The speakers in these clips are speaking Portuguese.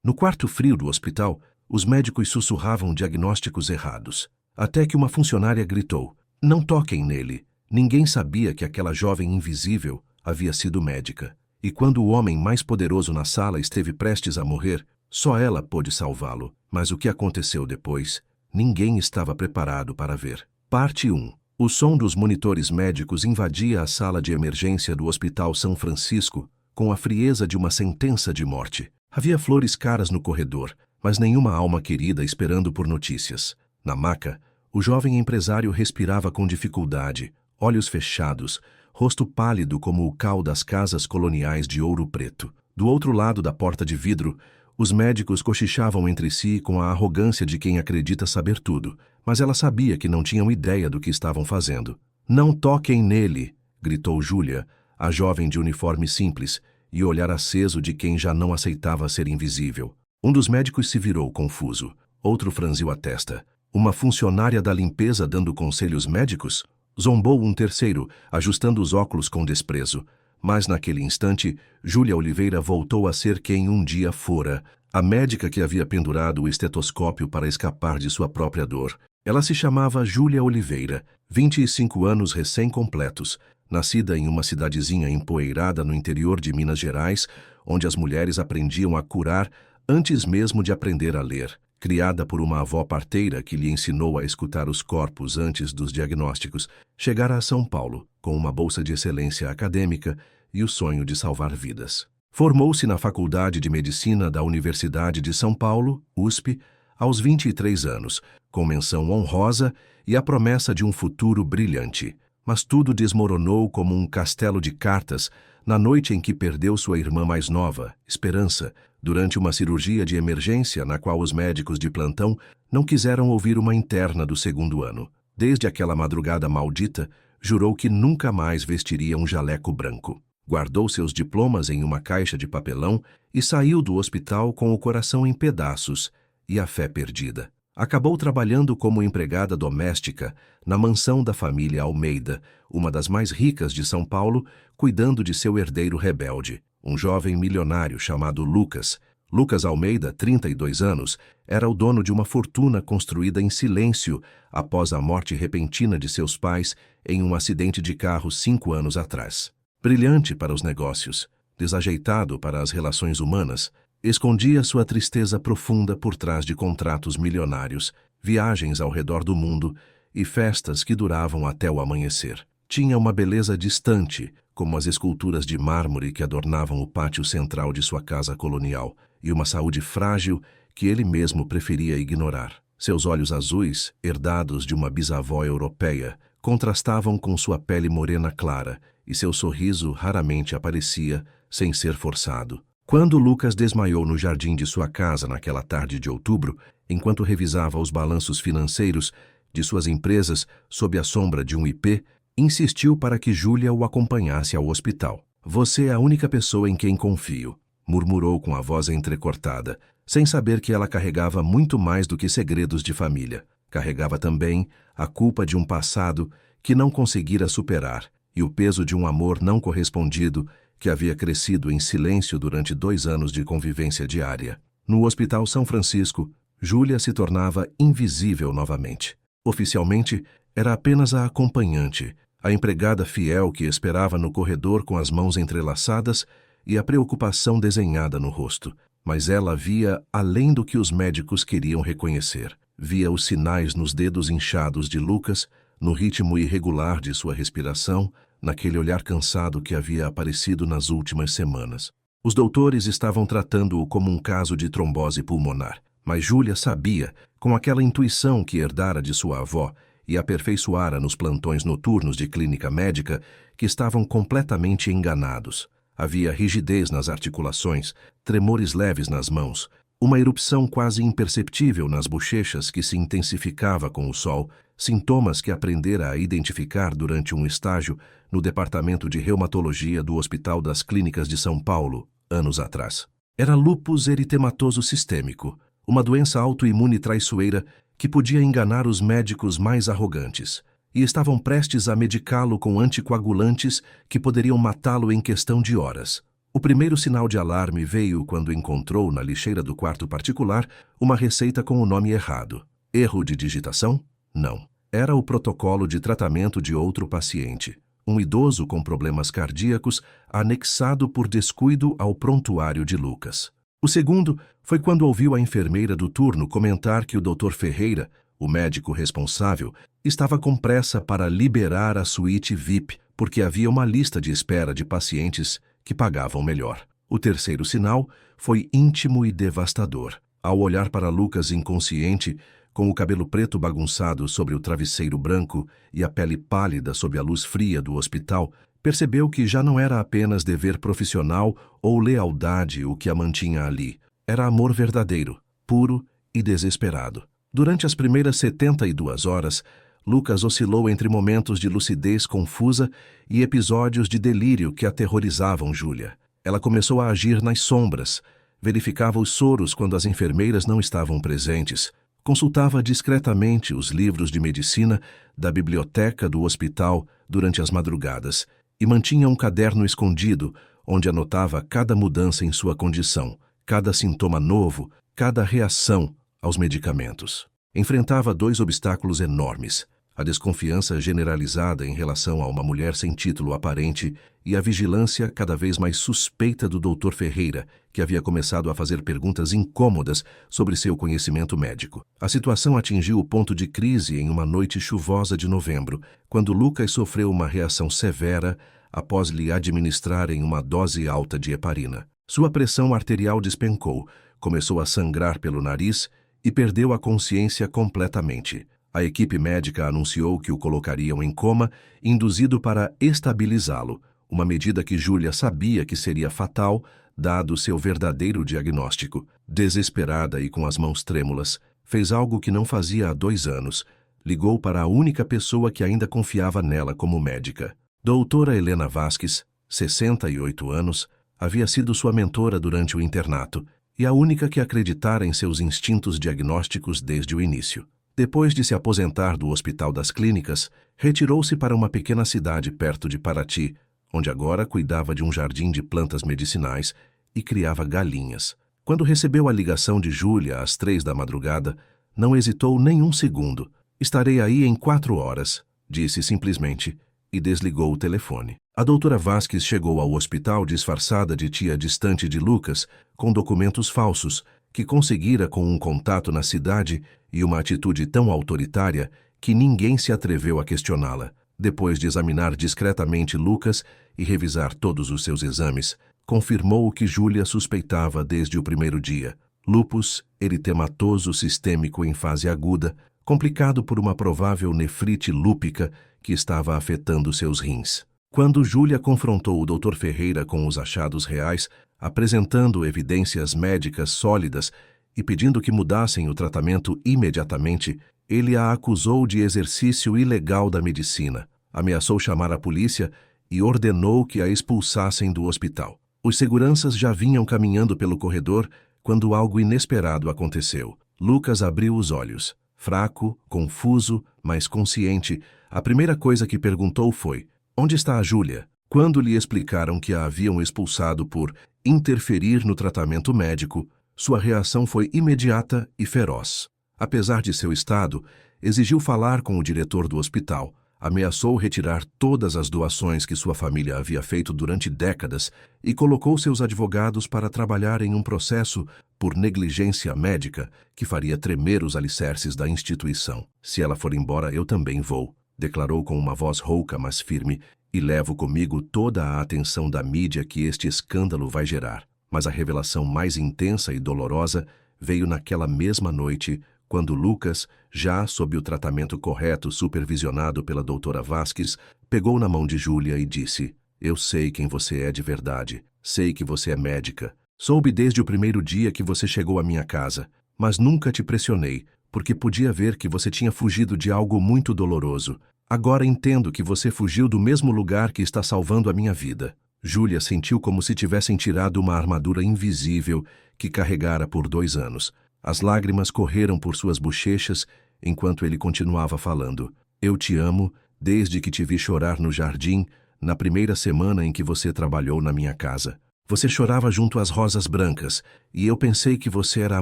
No quarto frio do hospital, os médicos sussurravam diagnósticos errados. Até que uma funcionária gritou: "Não toquem nele." Ninguém sabia que aquela jovem invisível havia sido médica. E quando o homem mais poderoso na sala esteve prestes a morrer, só ela pôde salvá-lo. Mas o que aconteceu depois, ninguém estava preparado para ver. Parte 1. O som dos monitores médicos invadia a sala de emergência do Hospital São Francisco com a frieza de uma sentença de morte. Havia flores caras no corredor, mas nenhuma alma querida esperando por notícias. Na maca, o jovem empresário respirava com dificuldade, olhos fechados, rosto pálido como o cal das casas coloniais de Ouro Preto. Do outro lado da porta de vidro, os médicos cochichavam entre si com a arrogância de quem acredita saber tudo, mas ela sabia que não tinham ideia do que estavam fazendo. "Não toquem nele!" gritou Júlia, a jovem de uniforme simples, e o olhar aceso de quem já não aceitava ser invisível. Um dos médicos se virou confuso, outro franziu a testa. Uma funcionária da limpeza dando conselhos médicos? Zombou um terceiro, ajustando os óculos com desprezo. Mas naquele instante, Júlia Oliveira voltou a ser quem um dia fora, a médica que havia pendurado o estetoscópio para escapar de sua própria dor. Ela se chamava Júlia Oliveira, 25 anos recém-completos, nascida em uma cidadezinha empoeirada no interior de Minas Gerais, onde as mulheres aprendiam a curar antes mesmo de aprender a ler. Criada por uma avó parteira que lhe ensinou a escutar os corpos antes dos diagnósticos, chegara a São Paulo com uma bolsa de excelência acadêmica e o sonho de salvar vidas. Formou-se na Faculdade de Medicina da Universidade de São Paulo, USP, aos 23 anos, com menção honrosa e a promessa de um futuro brilhante. Mas tudo desmoronou como um castelo de cartas na noite em que perdeu sua irmã mais nova, Esperança, durante uma cirurgia de emergência na qual os médicos de plantão não quiseram ouvir uma interna do segundo ano. Desde aquela madrugada maldita, jurou que nunca mais vestiria um jaleco branco. Guardou seus diplomas em uma caixa de papelão e saiu do hospital com o coração em pedaços e a fé perdida. Acabou trabalhando como empregada doméstica na mansão da família Almeida, uma das mais ricas de São Paulo, cuidando de seu herdeiro rebelde, um jovem milionário chamado Lucas. Lucas Almeida, 32 anos, era o dono de uma fortuna construída em silêncio após a morte repentina de seus pais em um acidente de carro 5 anos atrás. Brilhante para os negócios, desajeitado para as relações humanas, escondia sua tristeza profunda por trás de contratos milionários, viagens ao redor do mundo e festas que duravam até o amanhecer. Tinha uma beleza distante, como as esculturas de mármore que adornavam o pátio central de sua casa colonial, e uma saúde frágil que ele mesmo preferia ignorar. Seus olhos azuis, herdados de uma bisavó europeia, contrastavam com sua pele morena clara, e seu sorriso raramente aparecia sem ser forçado. Quando Lucas desmaiou no jardim de sua casa naquela tarde de outubro, enquanto revisava os balanços financeiros de suas empresas sob a sombra de um IP, insistiu para que Júlia o acompanhasse ao hospital. "Você é a única pessoa em quem confio", murmurou com a voz entrecortada, sem saber que ela carregava muito mais do que segredos de família. Carregava também a culpa de um passado que não conseguira superar e o peso de um amor não correspondido que havia crescido em silêncio durante 2 anos de convivência diária. No Hospital São Francisco, Júlia se tornava invisível novamente. Oficialmente, era apenas a acompanhante, a empregada fiel que esperava no corredor com as mãos entrelaçadas e a preocupação desenhada no rosto. Mas ela via além do que os médicos queriam reconhecer. Via os sinais nos dedos inchados de Lucas, no ritmo irregular de sua respiração, naquele olhar cansado que havia aparecido nas últimas semanas. Os doutores estavam tratando-o como um caso de trombose pulmonar, mas Júlia sabia, com aquela intuição que herdara de sua avó e aperfeiçoara nos plantões noturnos de clínica médica, que estavam completamente enganados. Havia rigidez nas articulações, tremores leves nas mãos, uma erupção quase imperceptível nas bochechas que se intensificava com o sol, sintomas que aprendera a identificar durante um estágio no Departamento de Reumatologia do Hospital das Clínicas de São Paulo, anos atrás. Era lúpus eritematoso sistêmico, uma doença autoimune traiçoeira que podia enganar os médicos mais arrogantes, e estavam prestes a medicá-lo com anticoagulantes que poderiam matá-lo em questão de horas. O primeiro sinal de alarme veio quando encontrou na lixeira do quarto particular uma receita com o nome errado. Erro de digitação? Não. Era o protocolo de tratamento de outro paciente, um idoso com problemas cardíacos, anexado por descuido ao prontuário de Lucas. O segundo foi quando ouviu a enfermeira do turno comentar que o Dr. Ferreira, o médico responsável, estava com pressa para liberar a suíte VIP, porque havia uma lista de espera de pacientes que pagavam melhor. O terceiro sinal foi íntimo e devastador. Ao olhar para Lucas inconsciente, com o cabelo preto bagunçado sobre o travesseiro branco e a pele pálida sob a luz fria do hospital, percebeu que já não era apenas dever profissional ou lealdade o que a mantinha ali. Era amor verdadeiro, puro e desesperado. Durante as primeiras 72 horas, Lucas oscilou entre momentos de lucidez confusa e episódios de delírio que aterrorizavam Júlia. Ela começou a agir nas sombras, verificava os soros quando as enfermeiras não estavam presentes, consultava discretamente os livros de medicina da biblioteca do hospital durante as madrugadas e mantinha um caderno escondido onde anotava cada mudança em sua condição, cada sintoma novo, cada reação aos medicamentos. Enfrentava dois obstáculos enormes: a desconfiança generalizada em relação a uma mulher sem título aparente e a vigilância cada vez mais suspeita do Dr. Ferreira, que havia começado a fazer perguntas incômodas sobre seu conhecimento médico. A situação atingiu o ponto de crise em uma noite chuvosa de novembro, quando Lucas sofreu uma reação severa após lhe administrarem uma dose alta de heparina. Sua pressão arterial despencou, começou a sangrar pelo nariz e perdeu a consciência completamente. A equipe médica anunciou que o colocariam em coma, induzido para estabilizá-lo, uma medida que Júlia sabia que seria fatal, dado seu verdadeiro diagnóstico. Desesperada e com as mãos trêmulas, fez algo que não fazia há 2 anos. Ligou para a única pessoa que ainda confiava nela como médica. Doutora Helena Vasques, 68 anos, havia sido sua mentora durante o internato e a única que acreditara em seus instintos diagnósticos desde o início. Depois de se aposentar do Hospital das Clínicas, retirou-se para uma pequena cidade perto de Paraty, onde agora cuidava de um jardim de plantas medicinais e criava galinhas. Quando recebeu a ligação de Júlia às 3 da madrugada, não hesitou nem um segundo. "Estarei aí em 4 horas", disse simplesmente, e desligou o telefone. A doutora Vasques chegou ao hospital disfarçada de tia distante de Lucas, com documentos falsos, que conseguira com um contato na cidade e uma atitude tão autoritária que ninguém se atreveu a questioná-la. Depois de examinar discretamente Lucas e revisar todos os seus exames, confirmou o que Júlia suspeitava desde o primeiro dia: lúpus eritematoso sistêmico em fase aguda, complicado por uma provável nefrite lúpica que estava afetando seus rins. Quando Júlia confrontou o Dr. Ferreira com os achados reais, apresentando evidências médicas sólidas e pedindo que mudassem o tratamento imediatamente, ele a acusou de exercício ilegal da medicina, ameaçou chamar a polícia e ordenou que a expulsassem do hospital. Os seguranças já vinham caminhando pelo corredor quando algo inesperado aconteceu. Lucas abriu os olhos. Fraco, confuso, mas consciente, a primeira coisa que perguntou foi: "Onde está a Júlia?" Quando lhe explicaram que a haviam expulsado por interferir no tratamento médico, sua reação foi imediata e feroz. Apesar de seu estado, exigiu falar com o diretor do hospital, ameaçou retirar todas as doações que sua família havia feito durante décadas e colocou seus advogados para trabalhar em um processo por negligência médica que faria tremer os alicerces da instituição. "Se ela for embora, eu também vou", declarou com uma voz rouca, mas firme, "e levo comigo toda a atenção da mídia que este escândalo vai gerar." Mas a revelação mais intensa e dolorosa veio naquela mesma noite, quando Lucas, já sob o tratamento correto supervisionado pela doutora Vasques, pegou na mão de Júlia e disse: "Eu sei quem você é de verdade. Sei que você é médica. Soube desde o primeiro dia que você chegou à minha casa, mas nunca te pressionei, porque podia ver que você tinha fugido de algo muito doloroso. Agora entendo que você fugiu do mesmo lugar que está salvando a minha vida." Júlia sentiu como se tivessem tirado uma armadura invisível que carregara por 2 anos. As lágrimas correram por suas bochechas enquanto ele continuava falando. "Eu te amo desde que te vi chorar no jardim na primeira semana em que você trabalhou na minha casa. Você chorava junto às rosas brancas, e eu pensei que você era a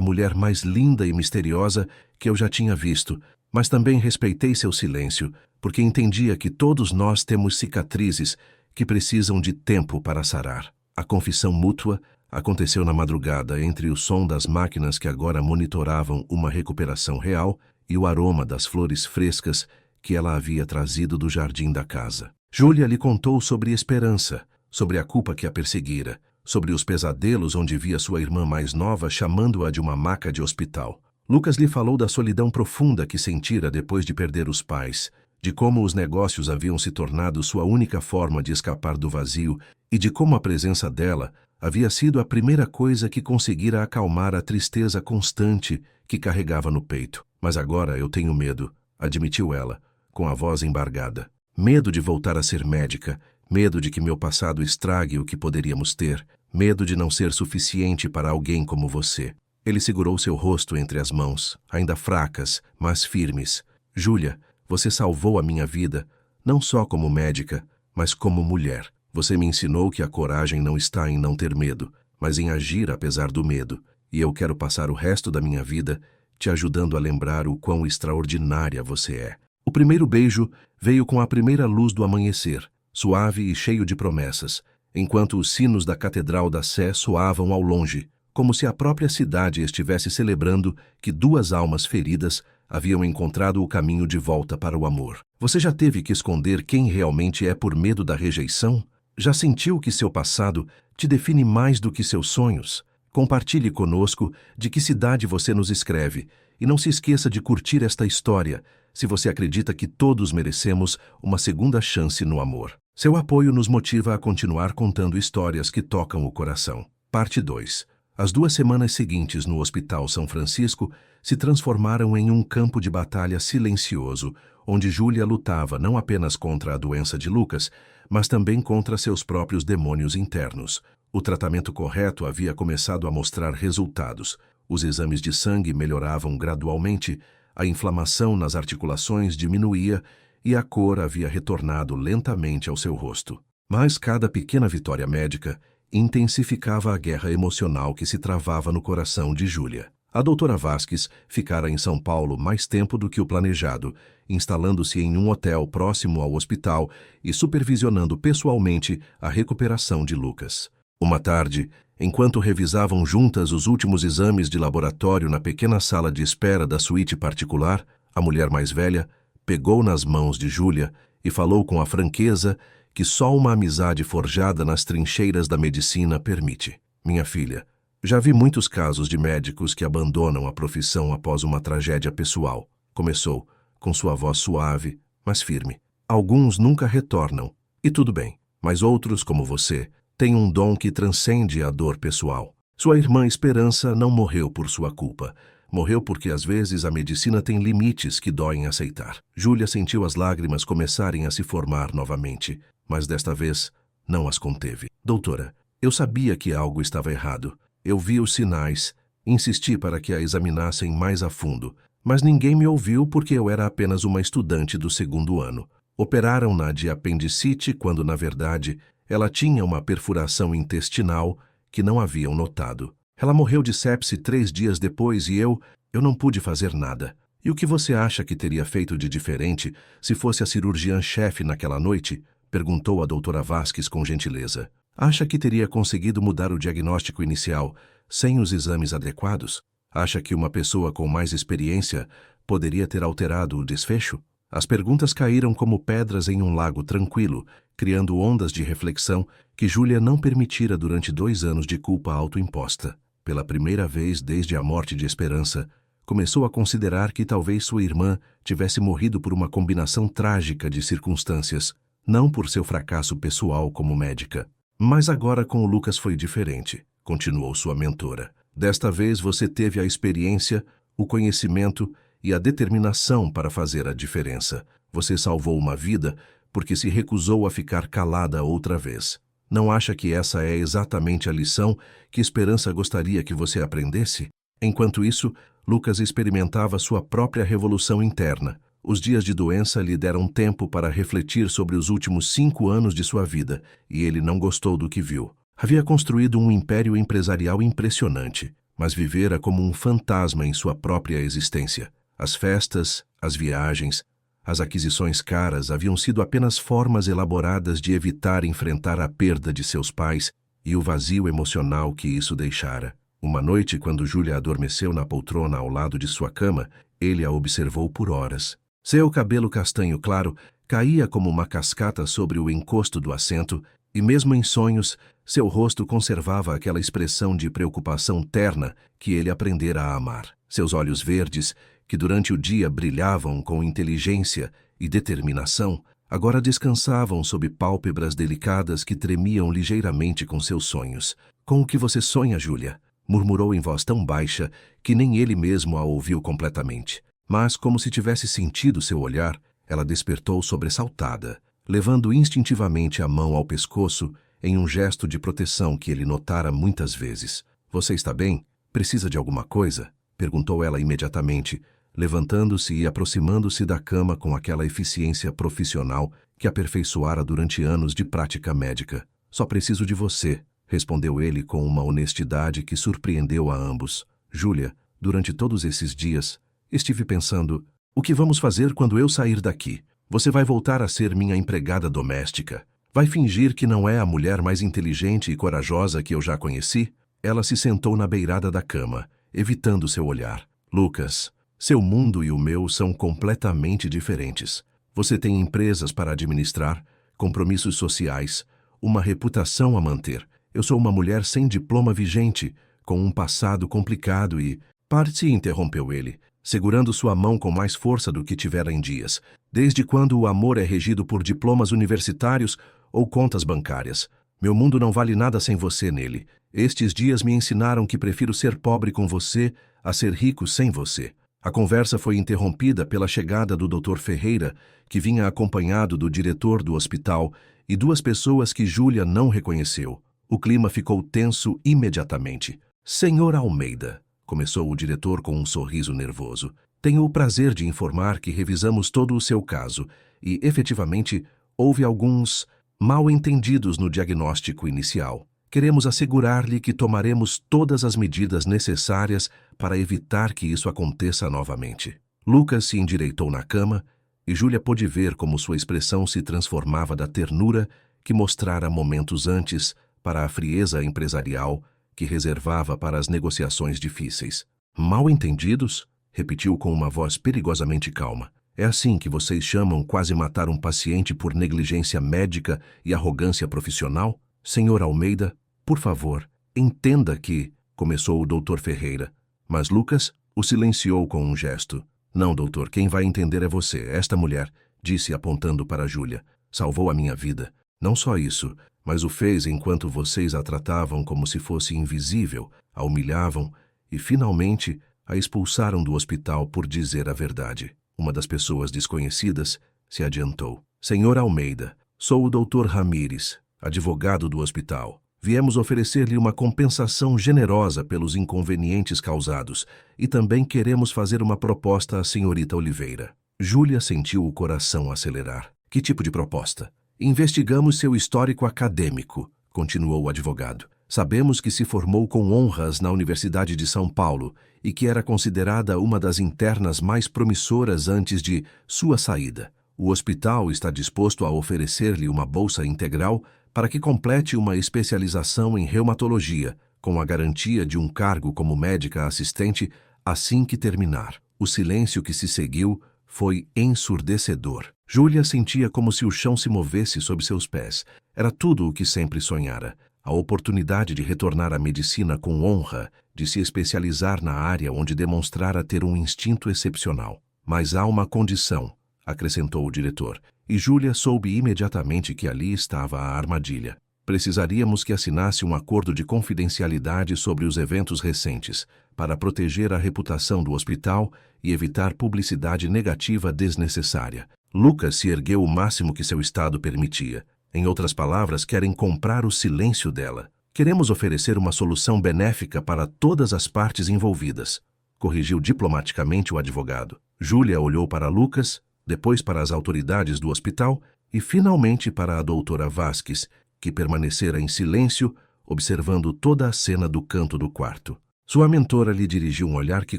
mulher mais linda e misteriosa que eu já tinha visto, mas também respeitei seu silêncio, porque entendia que todos nós temos cicatrizes que precisam de tempo para sarar. A confissão mútua aconteceu na madrugada entre o som das máquinas que agora monitoravam uma recuperação real e o aroma das flores frescas que ela havia trazido do jardim da casa. Júlia lhe contou sobre esperança, sobre a culpa que a perseguira, sobre os pesadelos onde via sua irmã mais nova chamando-a de uma maca de hospital. Lucas lhe falou da solidão profunda que sentira depois de perder os pais, de como os negócios haviam se tornado sua única forma de escapar do vazio e de como a presença dela havia sido a primeira coisa que conseguira acalmar a tristeza constante que carregava no peito. Mas agora eu tenho medo, admitiu ela, com a voz embargada. Medo de voltar a ser médica, medo de que meu passado estrague o que poderíamos ter, medo de não ser suficiente para alguém como você. Ele segurou seu rosto entre as mãos, ainda fracas, mas firmes. Júlia, você salvou a minha vida, não só como médica, mas como mulher. Você me ensinou que a coragem não está em não ter medo, mas em agir apesar do medo. E eu quero passar o resto da minha vida te ajudando a lembrar o quão extraordinária você é. O primeiro beijo veio com a primeira luz do amanhecer, suave e cheio de promessas, enquanto os sinos da Catedral da Sé soavam ao longe, como se a própria cidade estivesse celebrando que duas almas feridas haviam encontrado o caminho de volta para o amor. Você já teve que esconder quem realmente é por medo da rejeição? Já sentiu que seu passado te define mais do que seus sonhos? Compartilhe conosco de que cidade você nos escreve e não se esqueça de curtir esta história se você acredita que todos merecemos uma segunda chance no amor. Seu apoio nos motiva a continuar contando histórias que tocam o coração. Parte 2. As 2 semanas seguintes no Hospital São Francisco se transformaram em um campo de batalha silencioso, onde Júlia lutava não apenas contra a doença de Lucas, mas também contra seus próprios demônios internos. O tratamento correto havia começado a mostrar resultados. Os exames de sangue melhoravam gradualmente, a inflamação nas articulações diminuía e a cor havia retornado lentamente ao seu rosto. Mas cada pequena vitória médica intensificava a guerra emocional que se travava no coração de Júlia. A doutora Vasques ficara em São Paulo mais tempo do que o planejado, instalando-se em um hotel próximo ao hospital e supervisionando pessoalmente a recuperação de Lucas. Uma tarde, enquanto revisavam juntas os últimos exames de laboratório na pequena sala de espera da suíte particular, a mulher mais velha pegou nas mãos de Júlia e falou com a franqueza que só uma amizade forjada nas trincheiras da medicina permite. Minha filha, já vi muitos casos de médicos que abandonam a profissão após uma tragédia pessoal. Começou, com sua voz suave, mas firme. Alguns nunca retornam, e tudo bem, mas outros, como você, têm um dom que transcende a dor pessoal. Sua irmã Esperança não morreu por sua culpa. Morreu porque às vezes a medicina tem limites que doem aceitar. Júlia sentiu as lágrimas começarem a se formar novamente, mas desta vez não as conteve. Doutora, eu sabia que algo estava errado. Eu vi os sinais, insisti para que a examinassem mais a fundo, mas ninguém me ouviu porque eu era apenas uma estudante do 2º ano. Operaram-na de apendicite quando, na verdade, ela tinha uma perfuração intestinal que não haviam notado. Ela morreu de sepse 3 dias depois e eu não pude fazer nada. E o que você acha que teria feito de diferente se fosse a cirurgiã-chefe naquela noite? Perguntou a doutora Vasques com gentileza. Acha que teria conseguido mudar o diagnóstico inicial sem os exames adequados? Acha que uma pessoa com mais experiência poderia ter alterado o desfecho? As perguntas caíram como pedras em um lago tranquilo, criando ondas de reflexão que Júlia não permitira durante 2 anos de culpa autoimposta. Pela primeira vez desde a morte de Esperança, começou a considerar que talvez sua irmã tivesse morrido por uma combinação trágica de circunstâncias, não por seu fracasso pessoal como médica. Mas agora com o Lucas foi diferente, continuou sua mentora. Desta vez você teve a experiência, o conhecimento e a determinação para fazer a diferença. Você salvou uma vida porque se recusou a ficar calada outra vez. Não acha que essa é exatamente a lição que Esperança gostaria que você aprendesse? Enquanto isso, Lucas experimentava sua própria revolução interna. Os dias de doença lhe deram tempo para refletir sobre os últimos 5 anos de sua vida, e ele não gostou do que viu. Havia construído um império empresarial impressionante, mas vivera como um fantasma em sua própria existência. As festas, as viagens, as aquisições caras haviam sido apenas formas elaboradas de evitar enfrentar a perda de seus pais e o vazio emocional que isso deixara. Uma noite, quando Júlia adormeceu na poltrona ao lado de sua cama, ele a observou por horas. Seu cabelo castanho claro caía como uma cascata sobre o encosto do assento, e mesmo em sonhos, seu rosto conservava aquela expressão de preocupação terna que ele aprendera a amar. Seus olhos verdes, que durante o dia brilhavam com inteligência e determinação, agora descansavam sob pálpebras delicadas que tremiam ligeiramente com seus sonhos. "Com o que você sonha, Júlia?" murmurou em voz tão baixa que nem ele mesmo a ouviu completamente. Mas, como se tivesse sentido seu olhar, ela despertou sobressaltada, levando instintivamente a mão ao pescoço em um gesto de proteção que ele notara muitas vezes. "Você está bem? Precisa de alguma coisa?" perguntou ela imediatamente, levantando-se e aproximando-se da cama com aquela eficiência profissional que aperfeiçoara durante anos de prática médica. "Só preciso de você", respondeu ele com uma honestidade que surpreendeu a ambos. "Júlia, durante todos esses dias, estive pensando, o que vamos fazer quando eu sair daqui? Você vai voltar a ser minha empregada doméstica? Vai fingir que não é a mulher mais inteligente e corajosa que eu já conheci?" Ela se sentou na beirada da cama, evitando seu olhar. "Lucas, seu mundo e o meu são completamente diferentes. Você tem empresas para administrar, compromissos sociais, uma reputação a manter. Eu sou uma mulher sem diploma vigente, com um passado complicado e..." "Pare-se", interrompeu ele, segurando sua mão com mais força do que tivera em dias. "Desde quando o amor é regido por diplomas universitários ou contas bancárias? Meu mundo não vale nada sem você nele. Estes dias me ensinaram que prefiro ser pobre com você a ser rico sem você." A conversa foi interrompida pela chegada do Dr. Ferreira, que vinha acompanhado do diretor do hospital e duas pessoas que Júlia não reconheceu. O clima ficou tenso imediatamente. "Senhor Almeida", começou o diretor com um sorriso nervoso, "tenho o prazer de informar que revisamos todo o seu caso e, efetivamente, houve alguns mal-entendidos no diagnóstico inicial. Queremos assegurar-lhe que tomaremos todas as medidas necessárias para evitar que isso aconteça novamente." Lucas se endireitou na cama e Júlia pôde ver como sua expressão se transformava da ternura que mostrara momentos antes para a frieza empresarial que reservava para as negociações difíceis. "Mal-entendidos?" repetiu com uma voz perigosamente calma. "É assim que vocês chamam quase matar um paciente por negligência médica e arrogância profissional? Senhor Almeida, por favor, entenda que..." começou o Dr. Ferreira, mas Lucas o silenciou com um gesto. "Não, doutor, quem vai entender é você. Esta mulher", disse apontando para Júlia, "salvou a minha vida. Não só isso, mas o fez enquanto vocês a tratavam como se fosse invisível, a humilhavam e, finalmente, a expulsaram do hospital por dizer a verdade." Uma das pessoas desconhecidas se adiantou. "Senhor Almeida, sou o Dr. Ramírez, advogado do hospital. Viemos oferecer-lhe uma compensação generosa pelos inconvenientes causados e também queremos fazer uma proposta à senhorita Oliveira." Júlia sentiu o coração acelerar. "Que tipo de proposta?" "Investigamos seu histórico acadêmico", continuou o advogado. "Sabemos que se formou com honras na Universidade de São Paulo e que era considerada uma das internas mais promissoras antes de sua saída. O hospital está disposto a oferecer-lhe uma bolsa integral para que complete uma especialização em reumatologia, com a garantia de um cargo como médica assistente assim que terminar." O silêncio que se seguiu foi ensurdecedor. Júlia sentia como se o chão se movesse sob seus pés. Era tudo o que sempre sonhara. A oportunidade de retornar à medicina com honra, de se especializar na área onde demonstrara ter um instinto excepcional. "Mas há uma condição", acrescentou o diretor, e Júlia soube imediatamente que ali estava a armadilha. "Precisaríamos que assinasse um acordo de confidencialidade sobre os eventos recentes, para proteger a reputação do hospital e evitar publicidade negativa desnecessária." Lucas se ergueu o máximo que seu estado permitia. Em outras palavras, querem comprar o silêncio dela. "Queremos oferecer uma solução benéfica para todas as partes envolvidas", corrigiu diplomaticamente o advogado. Júlia olhou para Lucas, depois para as autoridades do hospital e finalmente para a doutora Vasques, que permanecera em silêncio, observando toda a cena do canto do quarto. Sua mentora lhe dirigiu um olhar que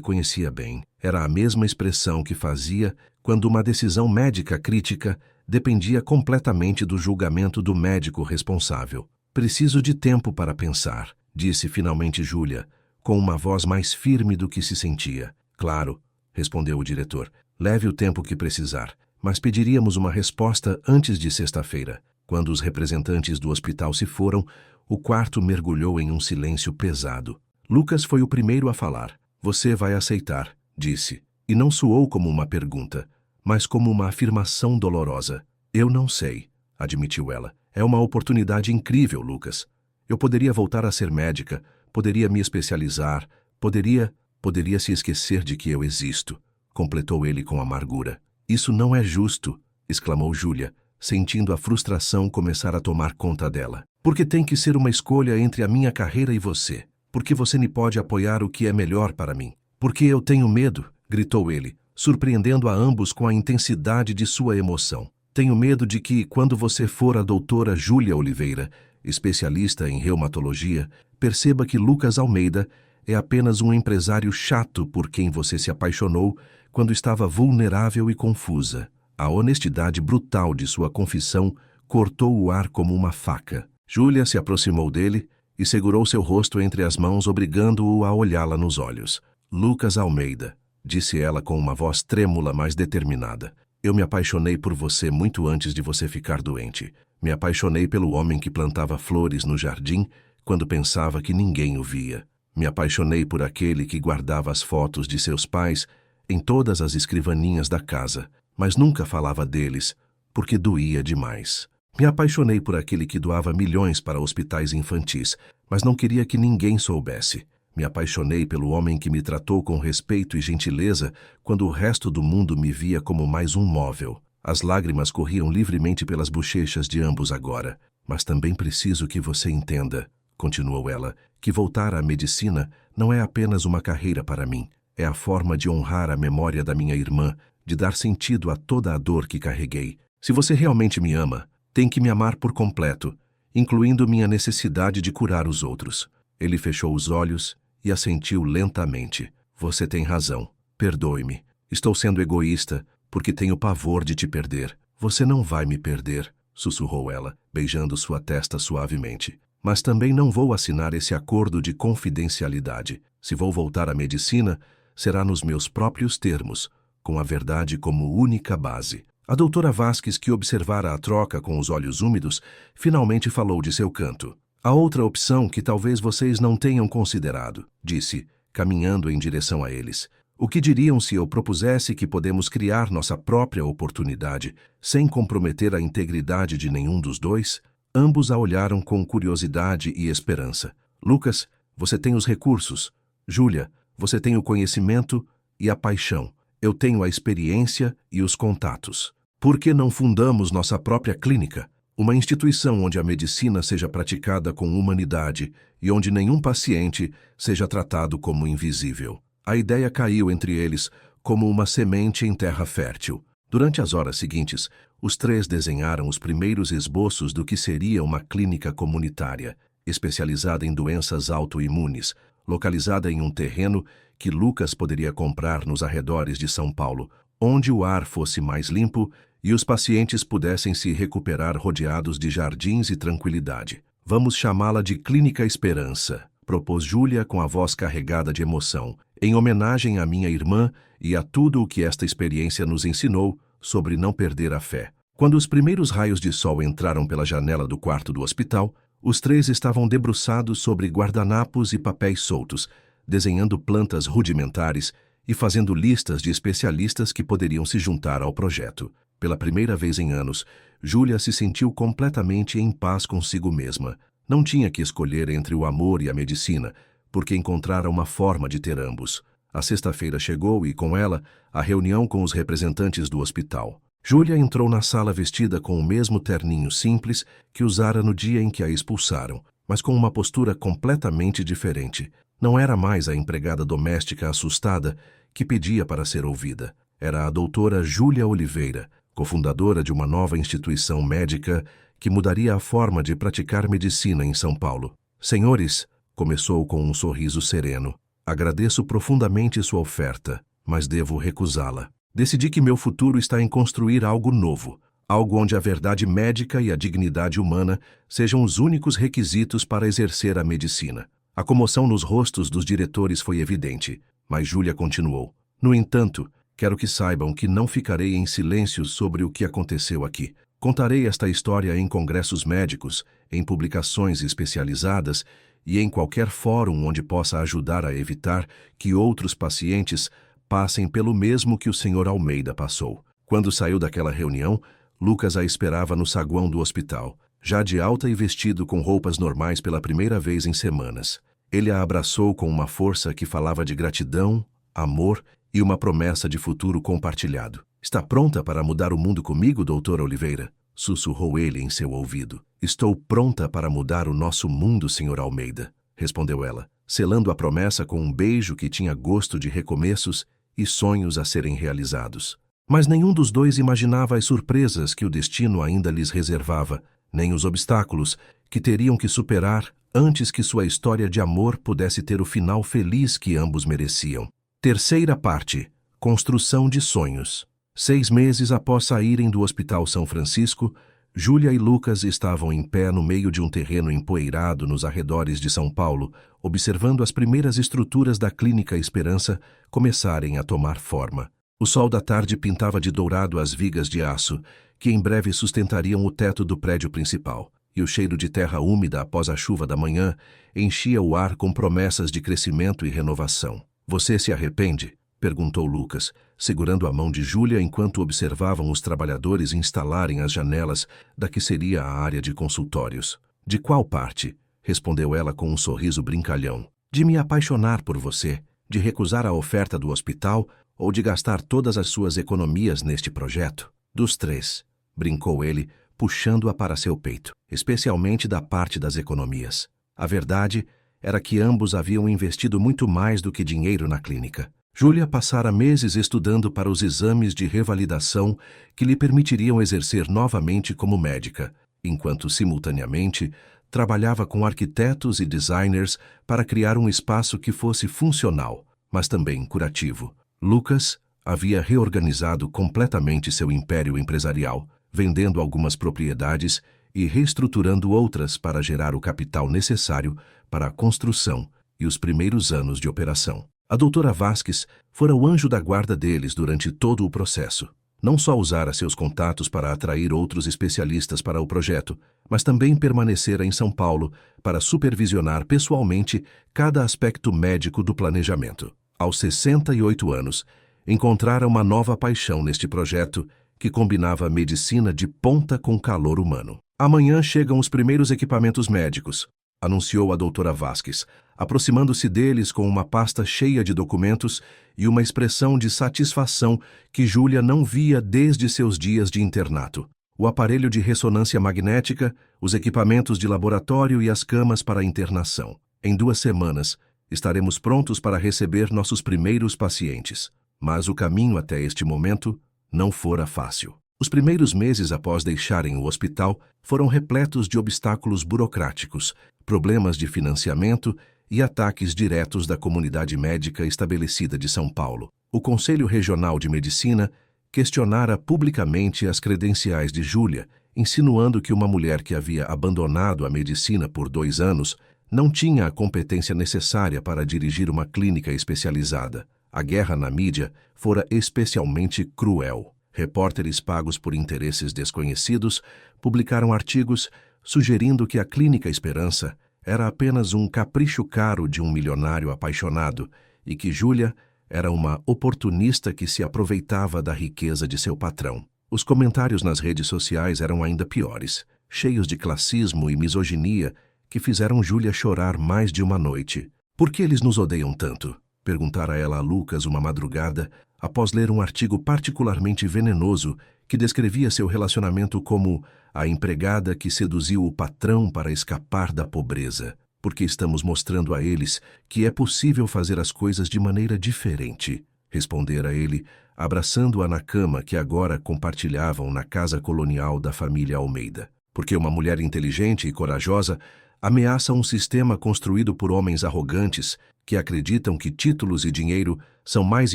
conhecia bem. Era a mesma expressão que fazia quando uma decisão médica crítica dependia completamente do julgamento do médico responsável. Preciso de tempo para pensar, disse finalmente Júlia, com uma voz mais firme do que se sentia. Claro, respondeu o diretor. Leve o tempo que precisar, mas pediríamos uma resposta antes de sexta-feira. Quando os representantes do hospital se foram, o quarto mergulhou em um silêncio pesado. Lucas foi o primeiro a falar. Você vai aceitar, disse, e não soou como uma pergunta, mas como uma afirmação dolorosa. Eu não sei, admitiu ela. É uma oportunidade incrível, Lucas. Eu poderia voltar a ser médica, poderia me especializar, poderia se esquecer de que eu existo, completou ele com amargura. Isso não é justo, exclamou Júlia, sentindo a frustração começar a tomar conta dela. Porque tem que ser uma escolha entre a minha carreira e você. Porque você me pode apoiar o que é melhor para mim. Porque eu tenho medo, gritou ele, surpreendendo a ambos com a intensidade de sua emoção. Tenho medo de que, quando você for a doutora Júlia Oliveira, especialista em reumatologia, perceba que Lucas Almeida é apenas um empresário chato por quem você se apaixonou quando estava vulnerável e confusa. A honestidade brutal de sua confissão cortou o ar como uma faca. Júlia se aproximou dele e segurou seu rosto entre as mãos, obrigando-o a olhá-la nos olhos. Lucas Almeida, disse ela com uma voz trêmula, mas determinada. Eu me apaixonei por você muito antes de você ficar doente. Me apaixonei pelo homem que plantava flores no jardim quando pensava que ninguém o via. Me apaixonei por aquele que guardava as fotos de seus pais em todas as escrivaninhas da casa, mas nunca falava deles, porque doía demais. Me apaixonei por aquele que doava milhões para hospitais infantis, mas não queria que ninguém soubesse. Me apaixonei pelo homem que me tratou com respeito e gentileza quando o resto do mundo me via como mais um móvel. As lágrimas corriam livremente pelas bochechas de ambos agora. Mas também preciso que você entenda, continuou ela, que voltar à medicina não é apenas uma carreira para mim. É a forma de honrar a memória da minha irmã, de dar sentido a toda a dor que carreguei. Se você realmente me ama, tem que me amar por completo, incluindo minha necessidade de curar os outros. Ele fechou os olhos e assentiu lentamente. Você tem razão. Perdoe-me. Estou sendo egoísta, porque tenho pavor de te perder. Você não vai me perder, sussurrou ela, beijando sua testa suavemente. Mas também não vou assinar esse acordo de confidencialidade. Se vou voltar à medicina, será nos meus próprios termos, com a verdade como única base. A doutora Vasques, que observara a troca com os olhos úmidos, finalmente falou de seu canto. Há outra opção que talvez vocês não tenham considerado, disse, caminhando em direção a eles. O que diriam se eu propusesse que podemos criar nossa própria oportunidade, sem comprometer a integridade de nenhum dos dois? Ambos a olharam com curiosidade e esperança. Lucas, você tem os recursos. Júlia, você tem o conhecimento e a paixão. Eu tenho a experiência e os contatos. Por que não fundamos nossa própria clínica? Uma instituição onde a medicina seja praticada com humanidade e onde nenhum paciente seja tratado como invisível. A ideia caiu entre eles como uma semente em terra fértil. Durante as horas seguintes, os três desenharam os primeiros esboços do que seria uma clínica comunitária, especializada em doenças autoimunes, localizada em um terreno que Lucas poderia comprar nos arredores de São Paulo, onde o ar fosse mais limpo e os pacientes pudessem se recuperar rodeados de jardins e tranquilidade. Vamos chamá-la de Clínica Esperança, propôs Júlia com a voz carregada de emoção, em homenagem à minha irmã e a tudo o que esta experiência nos ensinou sobre não perder a fé. Quando os primeiros raios de sol entraram pela janela do quarto do hospital, os três estavam debruçados sobre guardanapos e papéis soltos, desenhando plantas rudimentares e fazendo listas de especialistas que poderiam se juntar ao projeto. Pela primeira vez em anos, Júlia se sentiu completamente em paz consigo mesma. Não tinha que escolher entre o amor e a medicina, porque encontrara uma forma de ter ambos. A sexta-feira chegou e, com ela, a reunião com os representantes do hospital. Júlia entrou na sala vestida com o mesmo terninho simples que usara no dia em que a expulsaram, mas com uma postura completamente diferente. Não era mais a empregada doméstica assustada que pedia para ser ouvida. Era a doutora Júlia Oliveira, cofundadora de uma nova instituição médica que mudaria a forma de praticar medicina em São Paulo. Senhores, começou com um sorriso sereno. Agradeço profundamente sua oferta, mas devo recusá-la. Decidi que meu futuro está em construir algo novo, algo onde a verdade médica e a dignidade humana sejam os únicos requisitos para exercer a medicina. A comoção nos rostos dos diretores foi evidente, mas Júlia continuou. No entanto, quero que saibam que não ficarei em silêncio sobre o que aconteceu aqui. Contarei esta história em congressos médicos, em publicações especializadas e em qualquer fórum onde possa ajudar a evitar que outros pacientes passem pelo mesmo que o Sr. Almeida passou. Quando saiu daquela reunião, Lucas a esperava no saguão do hospital, já de alta e vestido com roupas normais pela primeira vez em semanas. Ele a abraçou com uma força que falava de gratidão, amor e uma promessa de futuro compartilhado. Está pronta para mudar o mundo comigo, doutora Oliveira? Sussurrou ele em seu ouvido. Estou pronta para mudar o nosso mundo, Sr. Almeida, respondeu ela, selando a promessa com um beijo que tinha gosto de recomeços e sonhos a serem realizados. Mas nenhum dos dois imaginava as surpresas que o destino ainda lhes reservava, nem os obstáculos que teriam que superar antes que sua história de amor pudesse ter o final feliz que ambos mereciam. Terceira parte. Construção de sonhos. 6 meses após saírem do Hospital São Francisco, Júlia e Lucas estavam em pé no meio de um terreno empoeirado nos arredores de São Paulo, observando as primeiras estruturas da Clínica Esperança começarem a tomar forma. O sol da tarde pintava de dourado as vigas de aço, que em breve sustentariam o teto do prédio principal, e o cheiro de terra úmida após a chuva da manhã enchia o ar com promessas de crescimento e renovação. Você se arrepende? Perguntou Lucas, segurando a mão de Júlia enquanto observavam os trabalhadores instalarem as janelas da que seria a área de consultórios. De qual parte? Respondeu ela com um sorriso brincalhão. De me apaixonar por você, de recusar a oferta do hospital ou de gastar todas as suas economias neste projeto? Dos 3, brincou ele, puxando-a para seu peito, especialmente da parte das economias. A verdade era que ambos haviam investido muito mais do que dinheiro na clínica. Júlia passara meses estudando para os exames de revalidação que lhe permitiriam exercer novamente como médica, enquanto, simultaneamente, trabalhava com arquitetos e designers para criar um espaço que fosse funcional, mas também curativo. Lucas havia reorganizado completamente seu império empresarial, vendendo algumas propriedades e reestruturando outras para gerar o capital necessário para a construção e os primeiros anos de operação. A doutora Vasques fora o anjo da guarda deles durante todo o processo. Não só usara seus contatos para atrair outros especialistas para o projeto, mas também permanecera em São Paulo para supervisionar pessoalmente cada aspecto médico do planejamento. Aos 68 anos, encontrara uma nova paixão neste projeto que combinava medicina de ponta com calor humano. Amanhã chegam os primeiros equipamentos médicos, anunciou a doutora Vasques, aproximando-se deles com uma pasta cheia de documentos e uma expressão de satisfação que Júlia não via desde seus dias de internato. O aparelho de ressonância magnética, os equipamentos de laboratório e as camas para internação. Em 2 semanas, estaremos prontos para receber nossos primeiros pacientes. Mas o caminho até este momento não fora fácil. Os primeiros meses após deixarem o hospital foram repletos de obstáculos burocráticos, problemas de financiamento e ataques diretos da comunidade médica estabelecida de São Paulo. O Conselho Regional de Medicina questionara publicamente as credenciais de Júlia, insinuando que uma mulher que havia abandonado a medicina por 2 anos não tinha a competência necessária para dirigir uma clínica especializada. A guerra na mídia fora especialmente cruel. Repórteres pagos por interesses desconhecidos publicaram artigos sugerindo que a Clínica Esperança era apenas um capricho caro de um milionário apaixonado e que Júlia era uma oportunista que se aproveitava da riqueza de seu patrão. Os comentários nas redes sociais eram ainda piores, cheios de classismo e misoginia que fizeram Júlia chorar mais de uma noite. Por que eles nos odeiam tanto? Perguntara ela a Lucas uma madrugada, após ler um artigo particularmente venenoso que descrevia seu relacionamento como a empregada que seduziu o patrão para escapar da pobreza. Porque estamos mostrando a eles que é possível fazer as coisas de maneira diferente, respondera ele, abraçando-a na cama que agora compartilhavam na casa colonial da família Almeida. Porque uma mulher inteligente e corajosa ameaça um sistema construído por homens arrogantes que acreditam que títulos e dinheiro são mais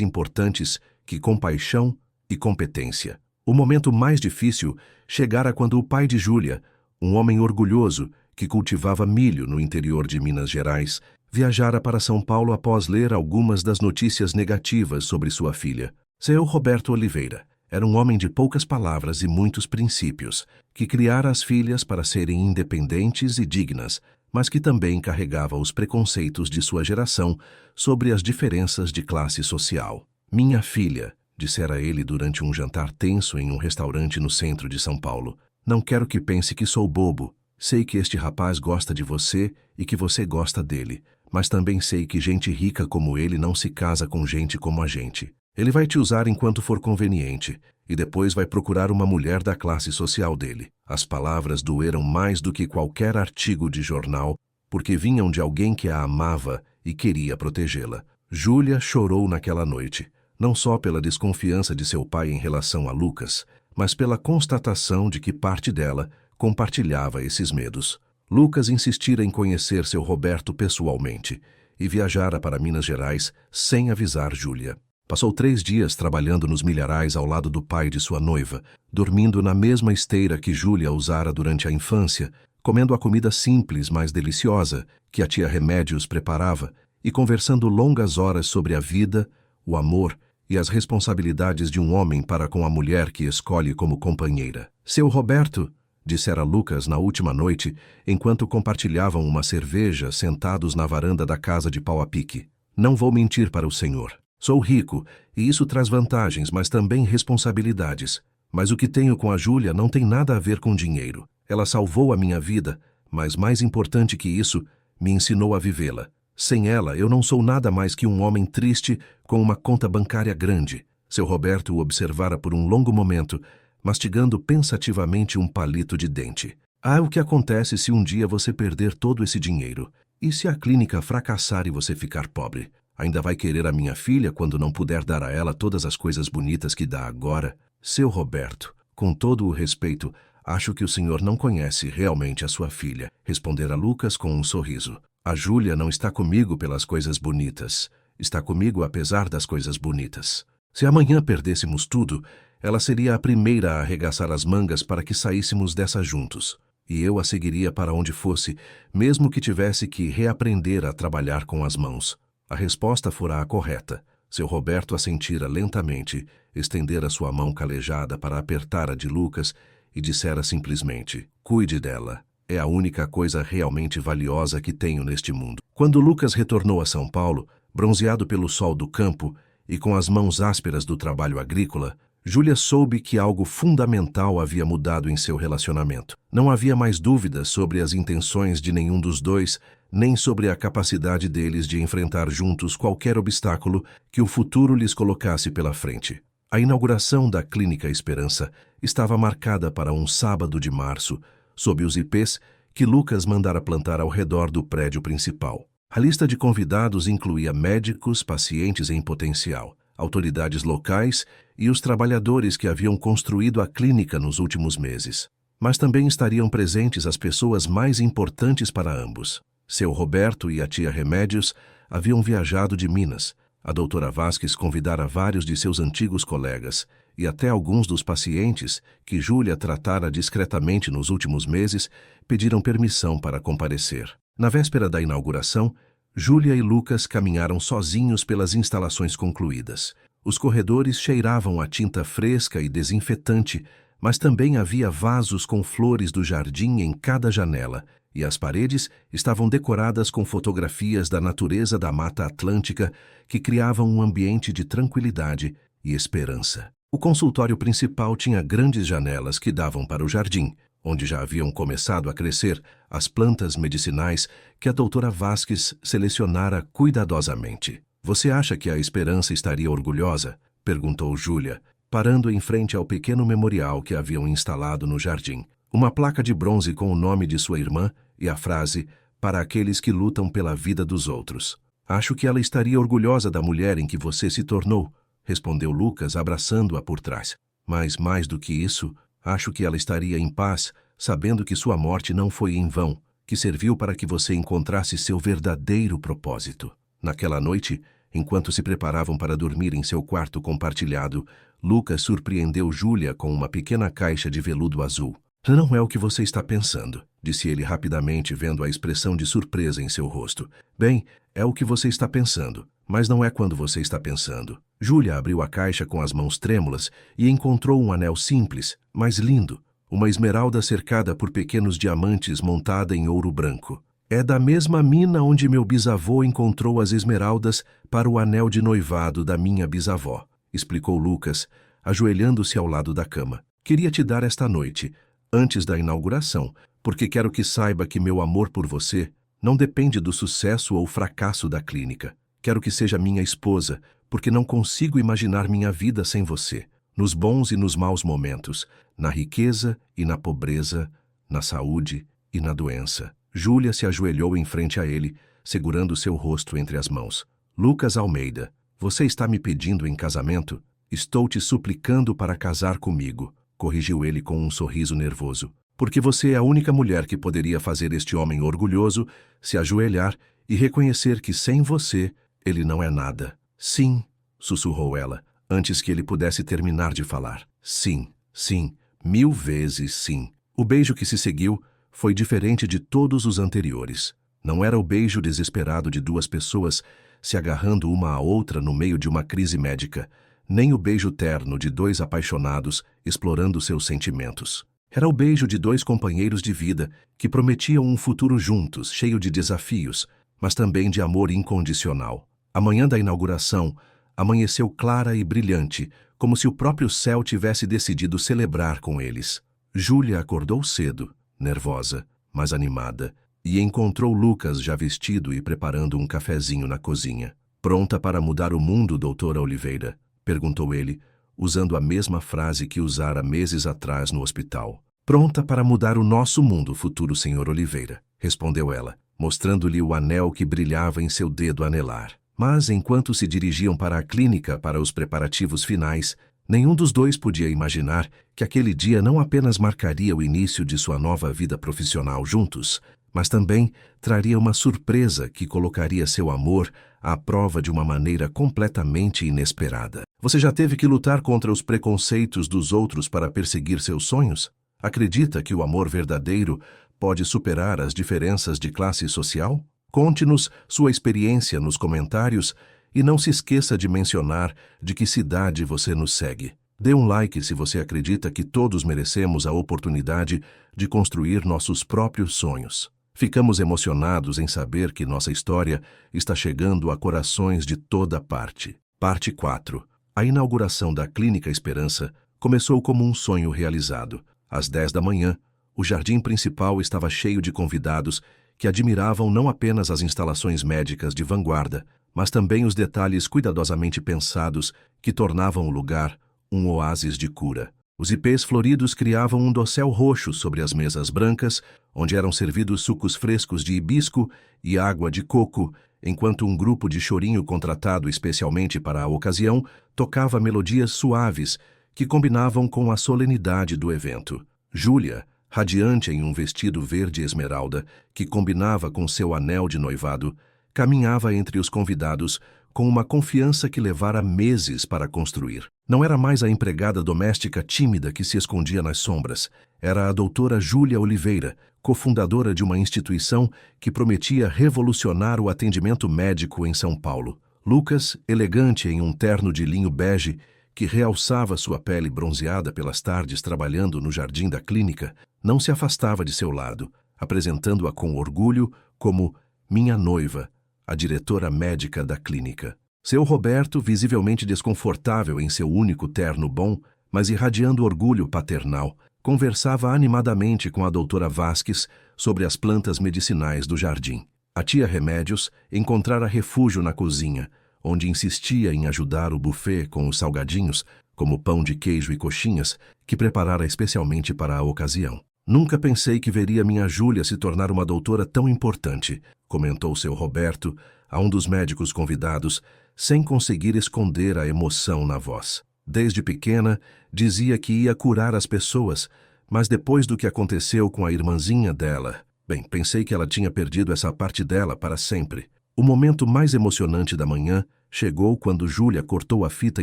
importantes que compaixão e competência. O momento mais difícil chegara quando o pai de Júlia, um homem orgulhoso que cultivava milho no interior de Minas Gerais, viajara para São Paulo após ler algumas das notícias negativas sobre sua filha. Seu Roberto Oliveira era um homem de poucas palavras e muitos princípios, que criara as filhas para serem independentes e dignas, mas que também carregava os preconceitos de sua geração sobre as diferenças de classe social. Minha filha, dissera ele durante um jantar tenso em um restaurante no centro de São Paulo, não quero que pense que sou bobo. Sei que este rapaz gosta de você e que você gosta dele, mas também sei que gente rica como ele não se casa com gente como a gente. Ele vai te usar enquanto for conveniente, e depois vai procurar uma mulher da classe social dele. As palavras doeram mais do que qualquer artigo de jornal, porque vinham de alguém que a amava e queria protegê-la. Júlia chorou naquela noite, não só pela desconfiança de seu pai em relação a Lucas, mas pela constatação de que parte dela compartilhava esses medos. Lucas insistira em conhecer seu Roberto pessoalmente e viajara para Minas Gerais sem avisar Júlia. Passou 3 dias trabalhando nos milharais ao lado do pai de sua noiva, dormindo na mesma esteira que Júlia usara durante a infância, comendo a comida simples, mas deliciosa, que a tia Remédios preparava, e conversando longas horas sobre a vida, o amor e as responsabilidades de um homem para com a mulher que escolhe como companheira. Seu Roberto, dissera Lucas na última noite, enquanto compartilhavam uma cerveja sentados na varanda da casa de pau a pique. Não vou mentir para o senhor. Sou rico, e isso traz vantagens, mas também responsabilidades. Mas o que tenho com a Júlia não tem nada a ver com dinheiro. Ela salvou a minha vida, mas mais importante que isso, me ensinou a vivê-la. Sem ela, eu não sou nada mais que um homem triste com uma conta bancária grande. Seu Roberto o observara por um longo momento, mastigando pensativamente um palito de dente. Ah, o que acontece se um dia você perder todo esse dinheiro? E se a clínica fracassar e você ficar pobre? Ainda vai querer a minha filha quando não puder dar a ela todas as coisas bonitas que dá agora? Seu Roberto, com todo o respeito, acho que o senhor não conhece realmente a sua filha, respondera Lucas com um sorriso. A Júlia não está comigo pelas coisas bonitas. Está comigo apesar das coisas bonitas. Se amanhã perdêssemos tudo, ela seria a primeira a arregaçar as mangas para que saíssemos dessa juntos. E eu a seguiria para onde fosse, mesmo que tivesse que reaprender a trabalhar com as mãos. A resposta fora a correta. Seu Roberto assentira lentamente, estendera sua mão calejada para apertar a de Lucas e dissera simplesmente: cuide dela. É a única coisa realmente valiosa que tenho neste mundo. Quando Lucas retornou a São Paulo, bronzeado pelo sol do campo e com as mãos ásperas do trabalho agrícola, Júlia soube que algo fundamental havia mudado em seu relacionamento. Não havia mais dúvidas sobre as intenções de nenhum dos dois, nem sobre a capacidade deles de enfrentar juntos qualquer obstáculo que o futuro lhes colocasse pela frente. A inauguração da Clínica Esperança estava marcada para um sábado de março, sob os ipês que Lucas mandara plantar ao redor do prédio principal. A lista de convidados incluía médicos, pacientes em potencial, autoridades locais e os trabalhadores que haviam construído a clínica nos últimos meses. Mas também estariam presentes as pessoas mais importantes para ambos. Seu Roberto e a tia Remédios haviam viajado de Minas. A doutora Vasques convidara vários de seus antigos colegas e até alguns dos pacientes que Júlia tratara discretamente nos últimos meses pediram permissão para comparecer. Na véspera da inauguração, Júlia e Lucas caminharam sozinhos pelas instalações concluídas. Os corredores cheiravam a tinta fresca e desinfetante, mas também havia vasos com flores do jardim em cada janela, e as paredes estavam decoradas com fotografias da natureza da Mata Atlântica que criavam um ambiente de tranquilidade e esperança. O consultório principal tinha grandes janelas que davam para o jardim, onde já haviam começado a crescer as plantas medicinais que a doutora Vasques selecionara cuidadosamente. Você acha que a Esperança estaria orgulhosa? Perguntou Júlia, parando em frente ao pequeno memorial que haviam instalado no jardim. Uma placa de bronze com o nome de sua irmã e a frase, para aqueles que lutam pela vida dos outros. Acho que ela estaria orgulhosa da mulher em que você se tornou, respondeu Lucas, abraçando-a por trás. Mas, mais do que isso, acho que ela estaria em paz, sabendo que sua morte não foi em vão, que serviu para que você encontrasse seu verdadeiro propósito. Naquela noite, enquanto se preparavam para dormir em seu quarto compartilhado, Lucas surpreendeu Júlia com uma pequena caixa de veludo azul. Não é o que você está pensando, disse ele rapidamente, vendo a expressão de surpresa em seu rosto. Bem, é o que você está pensando, mas não é quando você está pensando. Júlia abriu a caixa com as mãos trêmulas e encontrou um anel simples, mas lindo, uma esmeralda cercada por pequenos diamantes montada em ouro branco. É da mesma mina onde meu bisavô encontrou as esmeraldas para o anel de noivado da minha bisavó, explicou Lucas, ajoelhando-se ao lado da cama. Queria te dar esta noite, antes da inauguração, porque quero que saiba que meu amor por você não depende do sucesso ou fracasso da clínica. Quero que seja minha esposa, porque não consigo imaginar minha vida sem você, nos bons e nos maus momentos, na riqueza e na pobreza, na saúde e na doença. Júlia se ajoelhou em frente a ele, segurando seu rosto entre as mãos. Lucas Almeida, você está me pedindo em casamento? Estou te suplicando para casar comigo, corrigiu ele com um sorriso nervoso. Porque você é a única mulher que poderia fazer este homem orgulhoso se ajoelhar e reconhecer que sem você ele não é nada. Sim, sussurrou ela, antes que ele pudesse terminar de falar. Sim, sim, 1000 vezes sim. O beijo que se seguiu foi diferente de todos os anteriores. Não era o beijo desesperado de duas pessoas se agarrando uma à outra no meio de uma crise médica, nem o beijo terno de dois apaixonados explorando seus sentimentos. Era o beijo de dois companheiros de vida que prometiam um futuro juntos, cheio de desafios, mas também de amor incondicional. A manhã da inauguração amanheceu clara e brilhante, como se o próprio céu tivesse decidido celebrar com eles. Júlia acordou cedo, nervosa, mas animada, e encontrou Lucas já vestido e preparando um cafezinho na cozinha. Pronta para mudar o mundo, doutora Oliveira? Perguntou ele, usando a mesma frase que usara meses atrás no hospital. Pronta para mudar o nosso mundo, futuro senhor Oliveira, respondeu ela, mostrando-lhe o anel que brilhava em seu dedo anelar. Mas, enquanto se dirigiam para a clínica para os preparativos finais, nenhum dos dois podia imaginar que aquele dia não apenas marcaria o início de sua nova vida profissional juntos, mas também traria uma surpresa que colocaria seu amor à prova de uma maneira completamente inesperada. Você já teve que lutar contra os preconceitos dos outros para perseguir seus sonhos? Acredita que o amor verdadeiro pode superar as diferenças de classe social? Conte-nos sua experiência nos comentários e não se esqueça de mencionar de que cidade você nos segue. Dê um like se você acredita que todos merecemos a oportunidade de construir nossos próprios sonhos. Ficamos emocionados em saber que nossa história está chegando a corações de toda parte. Parte 4. A inauguração da Clínica Esperança começou como um sonho realizado. Às 10 da manhã, o jardim principal estava cheio de convidados que admiravam não apenas as instalações médicas de vanguarda, mas também os detalhes cuidadosamente pensados que tornavam o lugar um oásis de cura. Os ipês floridos criavam um dossel roxo sobre as mesas brancas, onde eram servidos sucos frescos de hibisco e água de coco, enquanto um grupo de chorinho contratado especialmente para a ocasião tocava melodias suaves que combinavam com a solenidade do evento. Júlia, radiante em um vestido verde esmeralda que combinava com seu anel de noivado, caminhava entre os convidados com uma confiança que levara meses para construir. Não era mais a empregada doméstica tímida que se escondia nas sombras. Era a doutora Júlia Oliveira, cofundadora de uma instituição que prometia revolucionar o atendimento médico em São Paulo. Lucas, elegante em um terno de linho bege, que realçava sua pele bronzeada pelas tardes trabalhando no jardim da clínica, não se afastava de seu lado, apresentando-a com orgulho como minha noiva, a diretora médica da clínica. Seu Roberto, visivelmente desconfortável em seu único terno bom, mas irradiando orgulho paternal, conversava animadamente com a doutora Vasques sobre as plantas medicinais do jardim. A tia Remédios encontrara refúgio na cozinha, onde insistia em ajudar o buffet com os salgadinhos, como pão de queijo e coxinhas, que preparara especialmente para a ocasião. Nunca pensei que veria minha Júlia se tornar uma doutora tão importante, comentou seu Roberto a um dos médicos convidados, sem conseguir esconder a emoção na voz. Desde pequena, dizia que ia curar as pessoas, mas depois do que aconteceu com a irmãzinha dela, Bem, pensei que ela tinha perdido essa parte dela para sempre. O momento mais emocionante da manhã chegou quando Júlia cortou a fita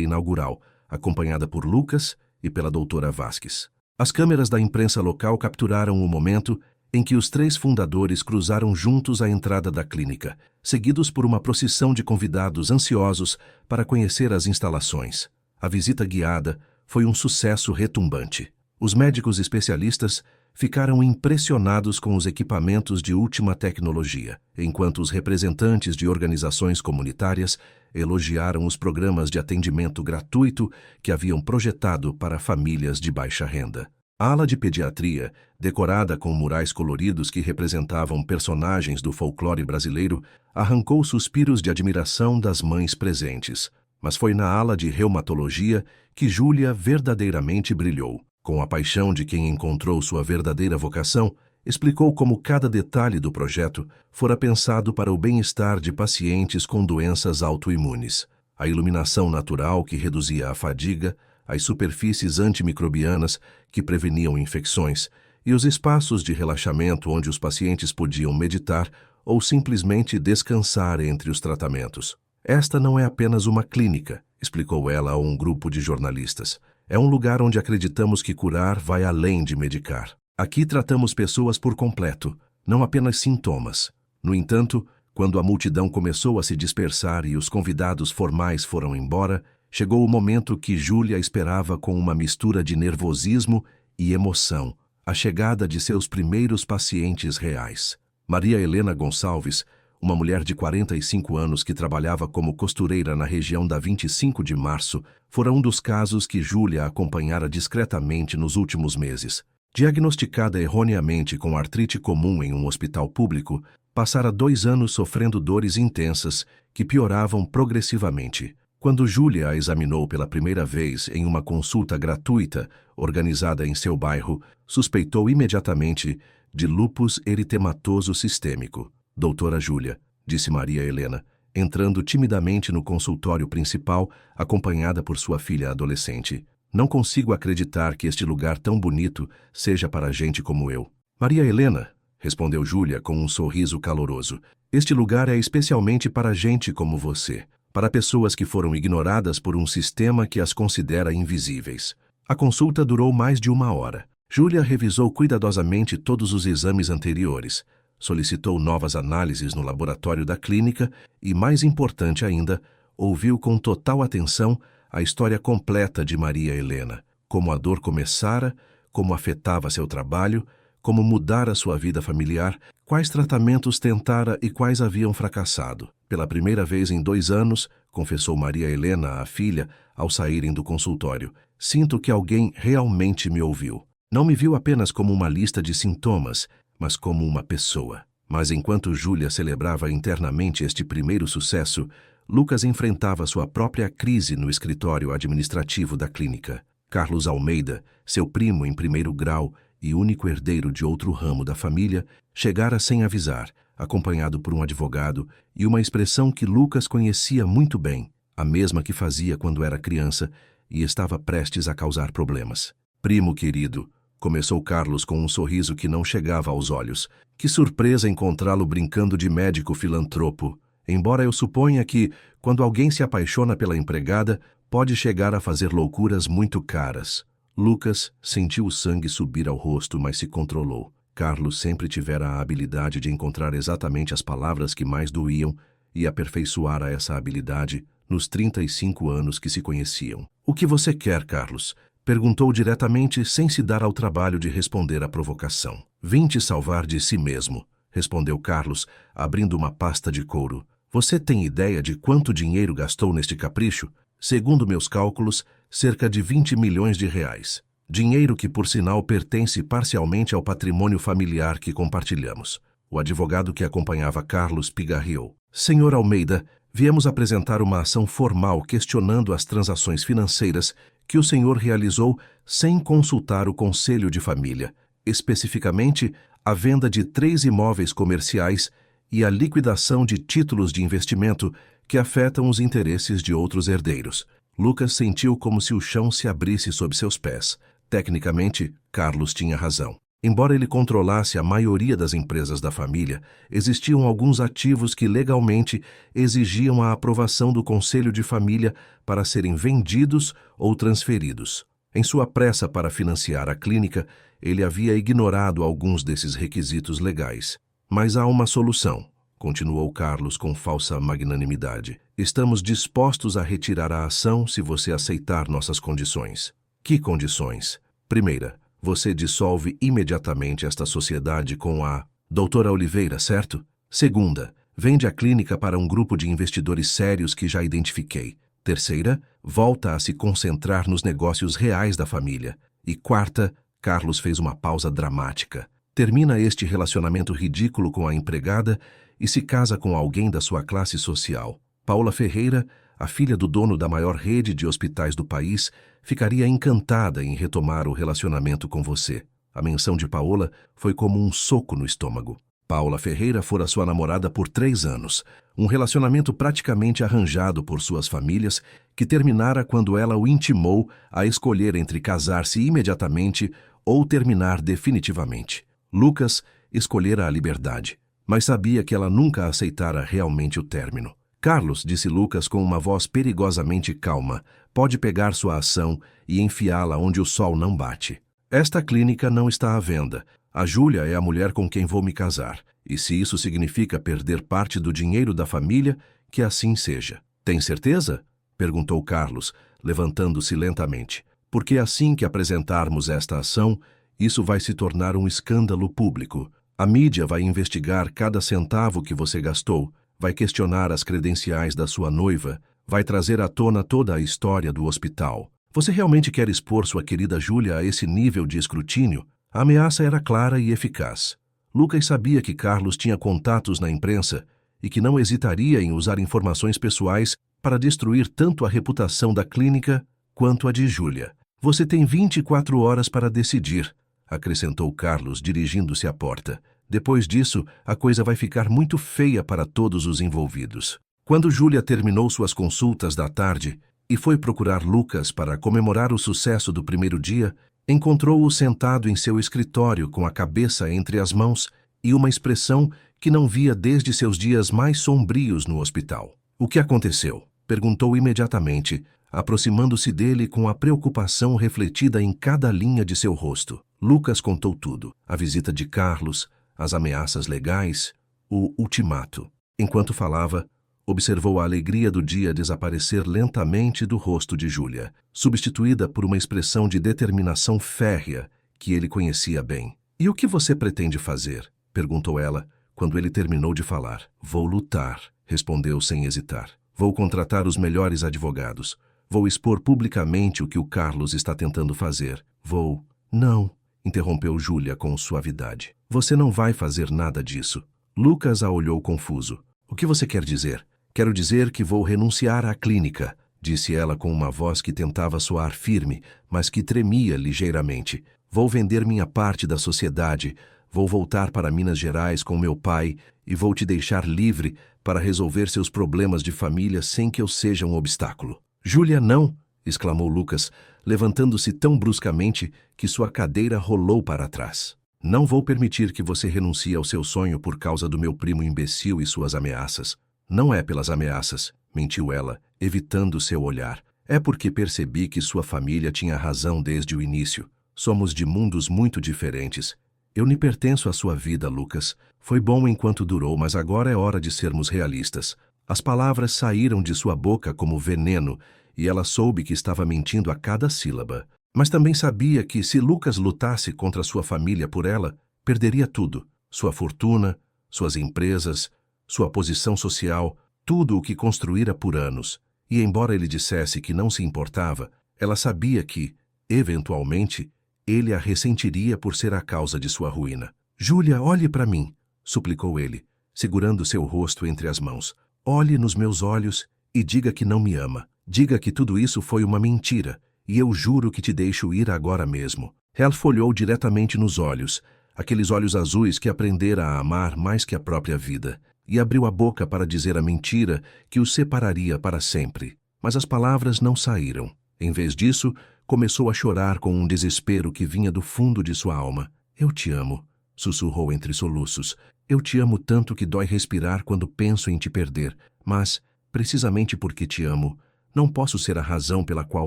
inaugural, acompanhada por Lucas e pela doutora Vasques. As câmeras da imprensa local capturaram o momento em que os 3 fundadores cruzaram juntos a entrada da clínica, seguidos por uma procissão de convidados ansiosos para conhecer as instalações. A visita guiada foi um sucesso retumbante. Os médicos especialistas ficaram impressionados com os equipamentos de última tecnologia, enquanto os representantes de organizações comunitárias elogiaram os programas de atendimento gratuito que haviam projetado para famílias de baixa renda. A ala de pediatria, decorada com murais coloridos que representavam personagens do folclore brasileiro, arrancou suspiros de admiração das mães presentes. Mas foi na ala de reumatologia que Júlia verdadeiramente brilhou. Com a paixão de quem encontrou sua verdadeira vocação, explicou como cada detalhe do projeto fora pensado para o bem-estar de pacientes com doenças autoimunes. A iluminação natural que reduzia a fadiga, as superfícies antimicrobianas que preveniam infecções e os espaços de relaxamento onde os pacientes podiam meditar ou simplesmente descansar entre os tratamentos. Esta não é apenas uma clínica, explicou ela a um grupo de jornalistas. É um lugar onde acreditamos que curar vai além de medicar. Aqui tratamos pessoas por completo, não apenas sintomas. No entanto, quando a multidão começou a se dispersar e os convidados formais foram embora, chegou o momento que Júlia esperava com uma mistura de nervosismo e emoção, a chegada de seus primeiros pacientes reais. Maria Helena Gonçalves, uma mulher de 45 anos que trabalhava como costureira na região da 25 de março, fora um dos casos que Júlia acompanhara discretamente nos últimos meses. Diagnosticada erroneamente com artrite comum em um hospital público, passara 2 anos sofrendo dores intensas que pioravam progressivamente. Quando Júlia a examinou pela primeira vez em uma consulta gratuita organizada em seu bairro, suspeitou imediatamente de lúpus eritematoso sistêmico. Doutora Júlia, disse Maria Helena, entrando timidamente no consultório principal, acompanhada por sua filha adolescente. Não consigo acreditar que este lugar tão bonito seja para gente como eu. Maria Helena, respondeu Júlia com um sorriso caloroso, este lugar é especialmente para gente como você, para pessoas que foram ignoradas por um sistema que as considera invisíveis. A consulta durou mais de 1 hora. Júlia revisou cuidadosamente todos os exames anteriores, solicitou novas análises no laboratório da clínica e, mais importante ainda, ouviu com total atenção a história completa de Maria Helena, como a dor começara, como afetava seu trabalho, como mudara sua vida familiar, quais tratamentos tentara e quais haviam fracassado. Pela primeira vez em 2 anos, confessou Maria Helena à filha ao saírem do consultório, sinto que alguém realmente me ouviu. Não me viu apenas como uma lista de sintomas, mas como uma pessoa. Mas enquanto Júlia celebrava internamente este primeiro sucesso, Lucas enfrentava sua própria crise no escritório administrativo da clínica. Carlos Almeida, seu primo em 1º grau e único herdeiro de outro ramo da família, chegara sem avisar, acompanhado por um advogado e uma expressão que Lucas conhecia muito bem, a mesma que fazia quando era criança e estava prestes a causar problemas. Primo querido, começou Carlos com um sorriso que não chegava aos olhos. Que surpresa encontrá-lo brincando de médico filantropo. Embora eu suponha que, quando alguém se apaixona pela empregada, pode chegar a fazer loucuras muito caras. Lucas sentiu o sangue subir ao rosto, mas se controlou. Carlos sempre tivera a habilidade de encontrar exatamente as palavras que mais doíam e aperfeiçoara essa habilidade nos 35 anos que se conheciam. O que você quer, Carlos? Perguntou diretamente, sem se dar ao trabalho de responder à provocação. Vim te salvar de si mesmo, respondeu Carlos, abrindo uma pasta de couro. Você tem ideia de quanto dinheiro gastou neste capricho? Segundo meus cálculos, cerca de 20 milhões de reais. Dinheiro que, por sinal, pertence parcialmente ao patrimônio familiar que compartilhamos. O advogado que acompanhava Carlos pigarreou. Senhor Almeida, viemos apresentar uma ação formal questionando as transações financeiras que o senhor realizou sem consultar o Conselho de Família, especificamente a venda de 3 imóveis comerciais e a liquidação de títulos de investimento que afetam os interesses de outros herdeiros. Lucas sentiu como se o chão se abrisse sob seus pés. Tecnicamente, Carlos tinha razão. Embora ele controlasse a maioria das empresas da família, existiam alguns ativos que legalmente exigiam a aprovação do Conselho de Família para serem vendidos ou transferidos. Em sua pressa para financiar a clínica, ele havia ignorado alguns desses requisitos legais. Mas há uma solução, continuou Carlos com falsa magnanimidade. Estamos dispostos a retirar a ação se você aceitar nossas condições. Que condições? Primeira, você dissolve imediatamente esta sociedade com a doutora Oliveira, certo? Segunda, vende a clínica para um grupo de investidores sérios que já identifiquei. Terceira, volta a se concentrar nos negócios reais da família. E quarta, Carlos fez uma pausa dramática. Termina este relacionamento ridículo com a empregada e se casa com alguém da sua classe social. Paula Ferreira, a filha do dono da maior rede de hospitais do país, ficaria encantada em retomar o relacionamento com você. A menção de Paola foi como um soco no estômago. Paula Ferreira fora sua namorada por 3 anos, um relacionamento praticamente arranjado por suas famílias, que terminara quando ela o intimou a escolher entre casar-se imediatamente ou terminar definitivamente. Lucas escolhera a liberdade, mas sabia que ela nunca aceitara realmente o término. Carlos, disse Lucas com uma voz perigosamente calma, pode pegar sua ação e enfiá-la onde o sol não bate. Esta clínica não está à venda. A Júlia é a mulher com quem vou me casar. E se isso significa perder parte do dinheiro da família, que assim seja. Tem certeza? Perguntou Carlos, levantando-se lentamente. Porque assim que apresentarmos esta ação, isso vai se tornar um escândalo público. A mídia vai investigar cada centavo que você gastou, vai questionar as credenciais da sua noiva, vai trazer à tona toda a história do hospital. Você realmente quer expor sua querida Júlia a esse nível de escrutínio? A ameaça era clara e eficaz. Lucas sabia que Carlos tinha contatos na imprensa e que não hesitaria em usar informações pessoais para destruir tanto a reputação da clínica quanto a de Júlia. Você tem 24 horas para decidir, acrescentou Carlos, dirigindo-se à porta. Depois disso, a coisa vai ficar muito feia para todos os envolvidos. Quando Júlia terminou suas consultas da tarde e foi procurar Lucas para comemorar o sucesso do primeiro dia, encontrou-o sentado em seu escritório com a cabeça entre as mãos e uma expressão que não via desde seus dias mais sombrios no hospital. O que aconteceu? Perguntou imediatamente, aproximando-se dele com a preocupação refletida em cada linha de seu rosto. Lucas contou tudo: a visita de Carlos, as ameaças legais, o ultimato. Enquanto falava, observou a alegria do dia desaparecer lentamente do rosto de Júlia, substituída por uma expressão de determinação férrea que ele conhecia bem. E o que você pretende fazer? Perguntou ela, quando ele terminou de falar. Vou lutar, respondeu sem hesitar. Vou contratar os melhores advogados. Vou expor publicamente o que o Carlos está tentando fazer. Vou... Não, interrompeu Júlia com suavidade. Você não vai fazer nada disso. Lucas a olhou confuso. O que você quer dizer? Quero dizer que vou renunciar à clínica, disse ela com uma voz que tentava soar firme, mas que tremia ligeiramente. Vou vender minha parte da sociedade, vou voltar para Minas Gerais com meu pai e vou te deixar livre para resolver seus problemas de família sem que eu seja um obstáculo. Júlia, não! Exclamou Lucas, levantando-se tão bruscamente que sua cadeira rolou para trás. Não vou permitir que você renuncie ao seu sonho por causa do meu primo imbecil e suas ameaças. Não é pelas ameaças, mentiu ela, evitando seu olhar. É porque percebi que sua família tinha razão desde o início. Somos de mundos muito diferentes. Eu nem pertenço à sua vida, Lucas. Foi bom enquanto durou, mas agora é hora de sermos realistas. As palavras saíram de sua boca como veneno, e ela soube que estava mentindo a cada sílaba. Mas também sabia que, se Lucas lutasse contra sua família por ela, perderia tudo. Sua fortuna, suas empresas, sua posição social, tudo o que construíra por anos. E embora ele dissesse que não se importava, ela sabia que, eventualmente, ele a ressentiria por ser a causa de sua ruína. Júlia, olhe para mim, suplicou ele, segurando seu rosto entre as mãos. Olhe nos meus olhos e diga que não me ama. Diga que tudo isso foi uma mentira, e eu juro que te deixo ir agora mesmo. Ela olhou diretamente nos olhos, aqueles olhos azuis que aprendera a amar mais que a própria vida, e abriu a boca para dizer a mentira que os separaria para sempre. Mas as palavras não saíram. Em vez disso, começou a chorar com um desespero que vinha do fundo de sua alma. Eu te amo, sussurrou entre soluços. Eu te amo tanto que dói respirar quando penso em te perder, mas, precisamente porque te amo, não posso ser a razão pela qual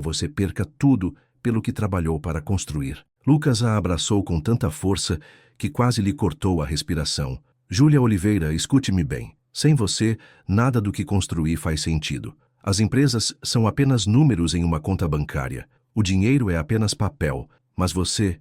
você perca tudo pelo que trabalhou para construir. Lucas a abraçou com tanta força que quase lhe cortou a respiração. Júlia Oliveira, escute-me bem. Sem você, nada do que construí faz sentido. As empresas são apenas números em uma conta bancária. O dinheiro é apenas papel, mas você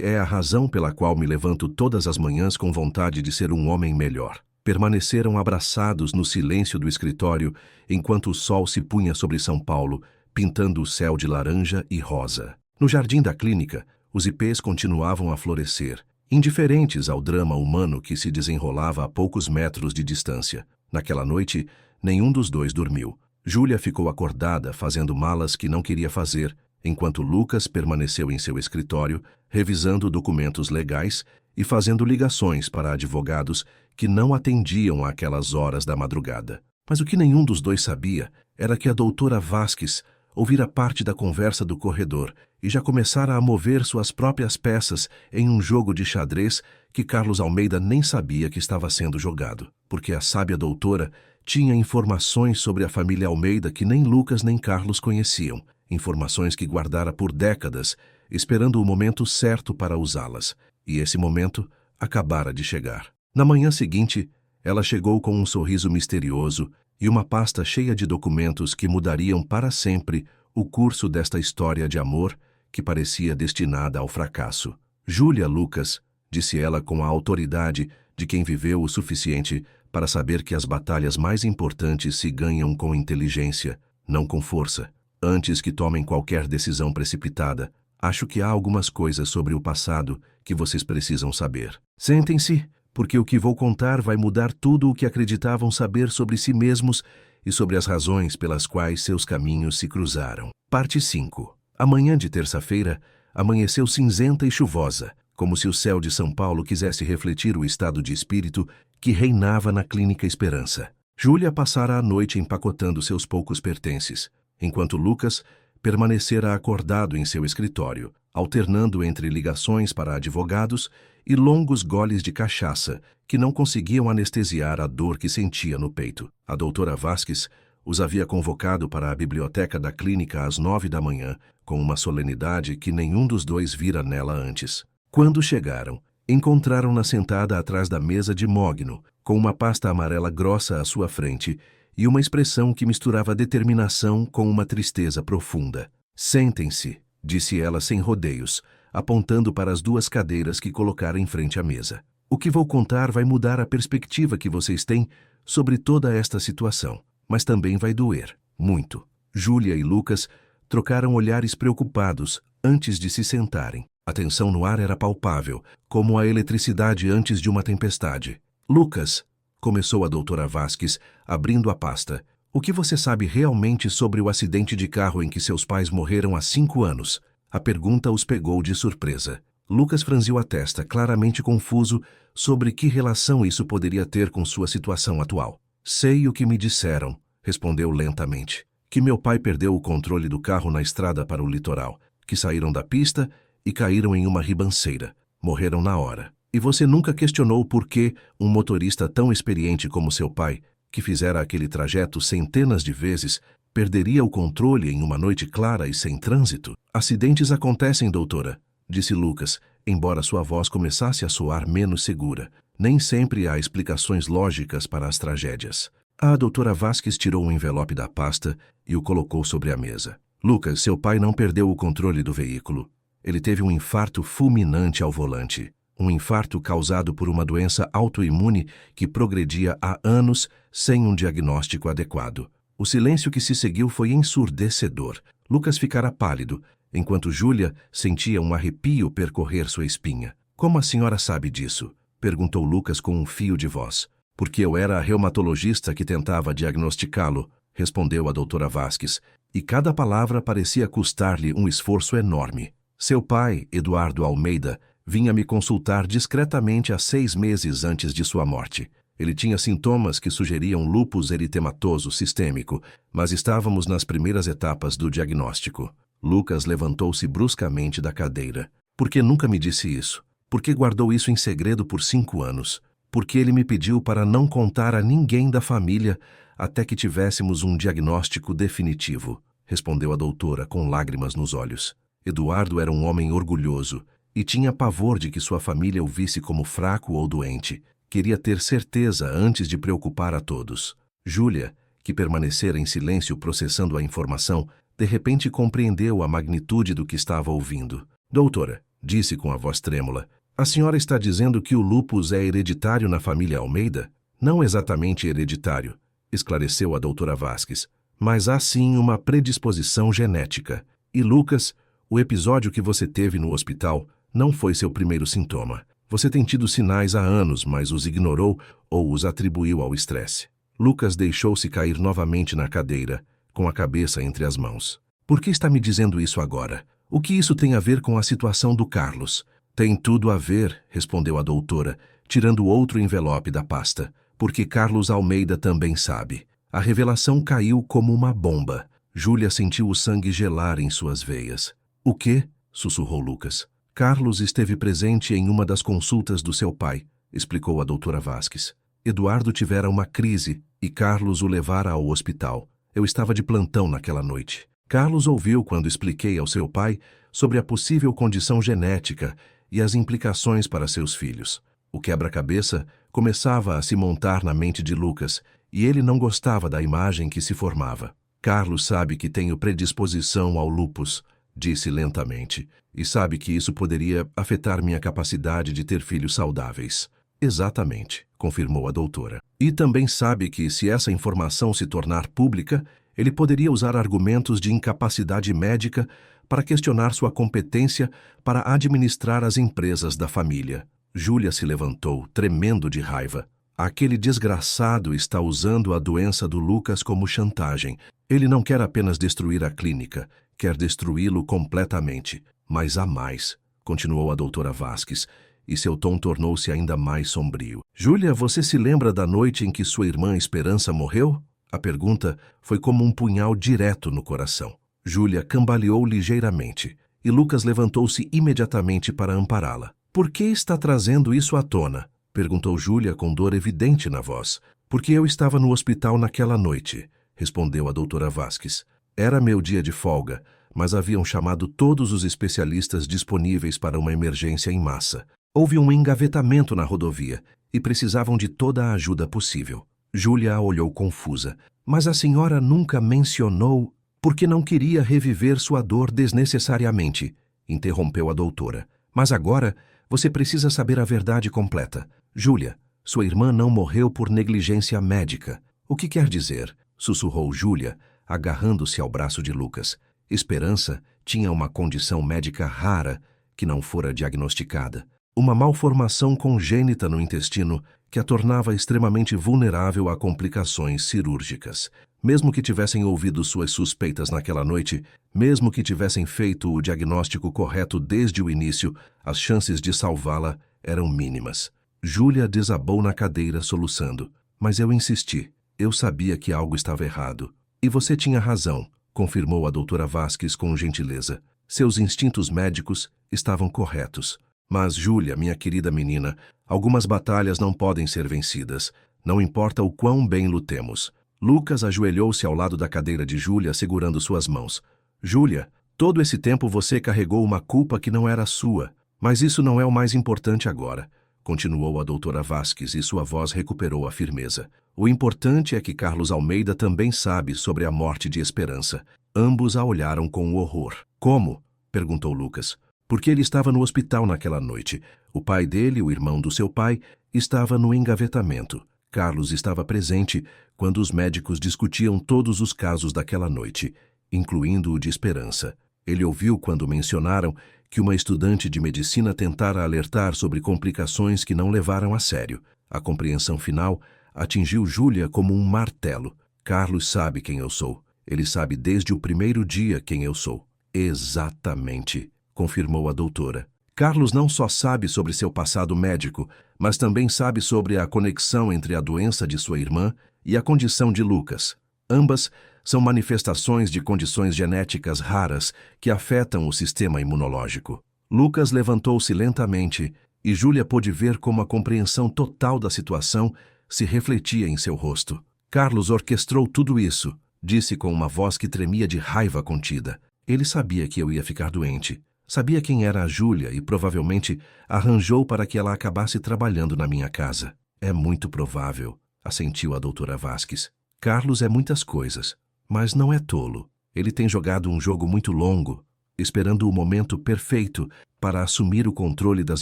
é a razão pela qual me levanto todas as manhãs com vontade de ser um homem melhor. Permaneceram abraçados no silêncio do escritório enquanto o sol se punha sobre São Paulo, pintando o céu de laranja e rosa. No jardim da clínica, os ipês continuavam a florescer, indiferentes ao drama humano que se desenrolava a poucos metros de distância. Naquela noite, nenhum dos dois dormiu. Júlia ficou acordada fazendo malas que não queria fazer, enquanto Lucas permaneceu em seu escritório, revisando documentos legais e fazendo ligações para advogados que não atendiam àquelas horas da madrugada. Mas o que nenhum dos dois sabia era que a doutora Vasques ouvira parte da conversa do corredor e já começara a mover suas próprias peças em um jogo de xadrez que Carlos Almeida nem sabia que estava sendo jogado, porque a sábia doutora tinha informações sobre a família Almeida que nem Lucas nem Carlos conheciam, informações que guardara por décadas, esperando o momento certo para usá-las, e esse momento acabara de chegar. Na manhã seguinte, ela chegou com um sorriso misterioso e uma pasta cheia de documentos que mudariam para sempre o curso desta história de amor que parecia destinada ao fracasso. Júlia Lucas, disse ela com a autoridade de quem viveu o suficiente para saber que as batalhas mais importantes se ganham com inteligência, não com força. Antes que tomem qualquer decisão precipitada, acho que há algumas coisas sobre o passado que vocês precisam saber. Sentem-se, porque o que vou contar vai mudar tudo o que acreditavam saber sobre si mesmos e sobre as razões pelas quais seus caminhos se cruzaram. Parte 5. A manhã de terça-feira amanheceu cinzenta e chuvosa, como se o céu de São Paulo quisesse refletir o estado de espírito que reinava na Clínica Esperança. Júlia passara a noite empacotando seus poucos pertences, enquanto Lucas permanecera acordado em seu escritório, alternando entre ligações para advogados e longos goles de cachaça que não conseguiam anestesiar a dor que sentia no peito. A doutora Vasques os havia convocado para a biblioteca da clínica às 9 da manhã, com uma solenidade que nenhum dos dois vira nela antes. Quando chegaram, encontraram-na sentada atrás da mesa de mogno, com uma pasta amarela grossa à sua frente e uma expressão que misturava determinação com uma tristeza profunda. Sentem-se, disse ela sem rodeios, apontando para as duas cadeiras que colocara em frente à mesa. O que vou contar vai mudar a perspectiva que vocês têm sobre toda esta situação, mas também vai doer, muito. Júlia e Lucas trocaram olhares preocupados antes de se sentarem. A tensão no ar era palpável, como a eletricidade antes de uma tempestade. Lucas, começou a doutora Vasques, abrindo a pasta, o que você sabe realmente sobre o acidente de carro em que seus pais morreram há 5 anos? A pergunta os pegou de surpresa. Lucas franziu a testa, claramente confuso sobre que relação isso poderia ter com sua situação atual. Sei o que me disseram, respondeu lentamente, que meu pai perdeu o controle do carro na estrada para o litoral, que saíram da pista e caíram em uma ribanceira. Morreram na hora. E você nunca questionou por que um motorista tão experiente como seu pai, que fizera aquele trajeto centenas de vezes, perderia o controle em uma noite clara e sem trânsito? Acidentes acontecem, doutora, disse Lucas, embora sua voz começasse a soar menos segura. Nem sempre há explicações lógicas para as tragédias. A doutora Vasques tirou um envelope da pasta e o colocou sobre a mesa. Lucas, seu pai não perdeu o controle do veículo. Ele teve um infarto fulminante ao volante. Um infarto causado por uma doença autoimune que progredia há anos sem um diagnóstico adequado. O silêncio que se seguiu foi ensurdecedor. Lucas ficara pálido, enquanto Júlia sentia um arrepio percorrer sua espinha. Como a senhora sabe disso? Perguntou Lucas com um fio de voz. Porque eu era a reumatologista que tentava diagnosticá-lo, respondeu a doutora Vasques, e cada palavra parecia custar-lhe um esforço enorme. Seu pai, Eduardo Almeida, vinha me consultar discretamente há 6 meses antes de sua morte. Ele tinha sintomas que sugeriam lúpus eritematoso sistêmico, mas estávamos nas primeiras etapas do diagnóstico. Lucas levantou-se bruscamente da cadeira. Por que nunca me disse isso? Por que guardou isso em segredo por 5 anos? Porque ele me pediu para não contar a ninguém da família até que tivéssemos um diagnóstico definitivo, respondeu a doutora com lágrimas nos olhos. Eduardo era um homem orgulhoso e tinha pavor de que sua família o visse como fraco ou doente. Queria ter certeza antes de preocupar a todos. Júlia, que permanecera em silêncio processando a informação, de repente compreendeu a magnitude do que estava ouvindo. Doutora, disse com a voz trêmula, a senhora está dizendo que o lúpus é hereditário na família Almeida? Não exatamente hereditário, esclareceu a doutora Vasques, mas há sim uma predisposição genética. E Lucas, o episódio que você teve no hospital não foi seu primeiro sintoma. Você tem tido sinais há anos, mas os ignorou ou os atribuiu ao estresse. Lucas deixou-se cair novamente na cadeira, com a cabeça entre as mãos. Por que está me dizendo isso agora? O que isso tem a ver com a situação do Carlos? Tem tudo a ver, respondeu a doutora, tirando outro envelope da pasta, porque Carlos Almeida também sabe. A revelação caiu como uma bomba. Júlia sentiu o sangue gelar em suas veias. O quê? Sussurrou Lucas. Carlos esteve presente em uma das consultas do seu pai, explicou a doutora Vasques. Eduardo tivera uma crise e Carlos o levara ao hospital. Eu estava de plantão naquela noite. Carlos ouviu quando expliquei ao seu pai sobre a possível condição genética e as implicações para seus filhos. O quebra-cabeça começava a se montar na mente de Lucas e ele não gostava da imagem que se formava. Carlos sabe que tenho predisposição ao lúpus, disse lentamente, e sabe que isso poderia afetar minha capacidade de ter filhos saudáveis. Exatamente, confirmou a doutora. E também sabe que, se essa informação se tornar pública, ele poderia usar argumentos de incapacidade médica para questionar sua competência para administrar as empresas da família. Júlia se levantou, tremendo de raiva. Aquele desgraçado está usando a doença do Lucas como chantagem. Ele não quer apenas destruir a clínica, quer destruí-lo completamente. Mas há mais, continuou a doutora Vasques, e seu tom tornou-se ainda mais sombrio. Júlia, você se lembra da noite em que sua irmã Esperança morreu? A pergunta foi como um punhal direto no coração. Júlia cambaleou ligeiramente, e Lucas levantou-se imediatamente para ampará-la. Por que está trazendo isso à tona? Perguntou Júlia com dor evidente na voz. Porque eu estava no hospital naquela noite, respondeu a doutora Vasques. Era meu dia de folga, mas haviam chamado todos os especialistas disponíveis para uma emergência em massa. Houve um engavetamento na rodovia e precisavam de toda a ajuda possível. Júlia a olhou confusa. Mas a senhora nunca mencionou porque não queria reviver sua dor desnecessariamente, interrompeu a doutora. Mas agora você precisa saber a verdade completa. Júlia, sua irmã não morreu por negligência médica. O que quer dizer? Sussurrou Júlia, agarrando-se ao braço de Lucas. Esperança tinha uma condição médica rara que não fora diagnosticada. Uma malformação congênita no intestino que a tornava extremamente vulnerável a complicações cirúrgicas. Mesmo que tivessem ouvido suas suspeitas naquela noite, mesmo que tivessem feito o diagnóstico correto desde o início, as chances de salvá-la eram mínimas. Júlia desabou na cadeira soluçando. Mas eu insisti. Eu sabia que algo estava errado. E você tinha razão, confirmou a doutora Vasques com gentileza. Seus instintos médicos estavam corretos. Mas, Júlia, minha querida menina, algumas batalhas não podem ser vencidas. Não importa o quão bem lutemos. Lucas ajoelhou-se ao lado da cadeira de Júlia, segurando suas mãos. Júlia, todo esse tempo você carregou uma culpa que não era sua. Mas isso não é o mais importante agora, continuou a doutora Vasques, e sua voz recuperou a firmeza. O importante é que Carlos Almeida também sabe sobre a morte de Esperança. Ambos a olharam com horror. Como? Perguntou Lucas. Porque ele estava no hospital naquela noite. O pai dele, o irmão do seu pai, estava no engavetamento. Carlos estava presente quando os médicos discutiam todos os casos daquela noite, incluindo o de Esperança. Ele ouviu quando mencionaram que uma estudante de medicina tentara alertar sobre complicações que não levaram a sério. A compreensão final atingiu Júlia como um martelo. Carlos sabe quem eu sou. Ele sabe desde o primeiro dia quem eu sou. Exatamente, confirmou a doutora. Carlos não só sabe sobre seu passado médico, mas também sabe sobre a conexão entre a doença de sua irmã e a condição de Lucas. Ambas são manifestações de condições genéticas raras que afetam o sistema imunológico. Lucas levantou-se lentamente e Júlia pôde ver como a compreensão total da situação se refletia em seu rosto. Carlos orquestrou tudo isso, disse com uma voz que tremia de raiva contida. Ele sabia que eu ia ficar doente. Sabia quem era a Júlia e provavelmente arranjou para que ela acabasse trabalhando na minha casa. É muito provável, assentiu a doutora Vasques. Carlos é muitas coisas, mas não é tolo. Ele tem jogado um jogo muito longo, esperando o momento perfeito para assumir o controle das